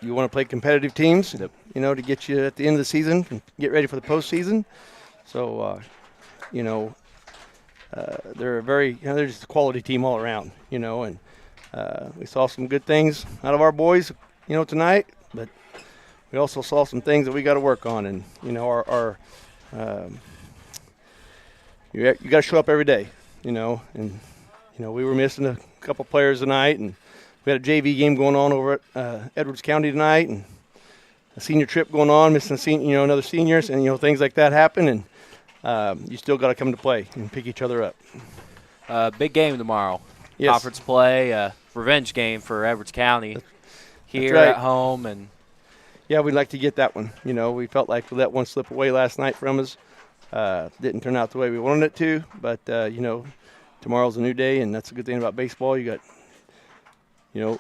you want to play competitive teams, to get you at the end of the season and get ready for the postseason. So, they're they're just a quality team all around, and we saw some good things out of our boys, tonight, but we also saw some things that we got to work on, and you got to show up every day, and we were missing a couple players tonight, and we had a JV game going on over at Edwards County tonight, and a senior trip going on, missing another seniors, and things like that happen, and you still got to come to play and pick each other up. Big game tomorrow. Yes. Conference play, revenge game for Edwards County here right. at home, and yeah, we'd like to get that one. We felt like we let one slip away last night from us. Didn't turn out the way we wanted it to, but tomorrow's a new day, and that's a good thing about baseball. You got,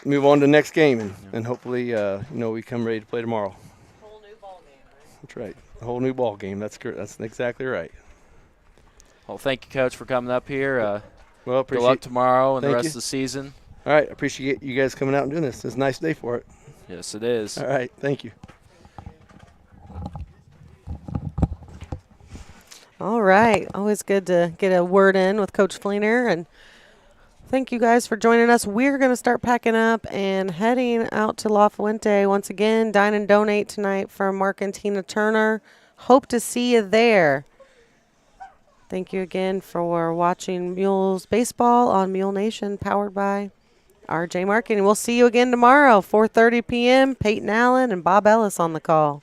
move on to the next game, and hopefully, we come ready to play tomorrow. Whole new ball game, right? That's right, a whole new ball game. That's good. That's exactly right. Well, thank you, Coach, for coming up here. Well, appreciate good luck tomorrow and the Thank rest you. of the season. All right, appreciate you guys coming out and doing this. It's a nice day for it. Yes, it is. All right, thank you. All right. Always good to get a word in with Coach Fleener. And thank you guys for joining us. We're going to start packing up and heading out to La Fuente once again. Dine and donate tonight from Mark and Tina Turner. Hope to see you there. Thank you again for watching Mules Baseball on Mule Nation, powered by RJ Marketing. We'll see you again tomorrow, 4:30 p.m. Peyton Allen and Bob Ellis on the call.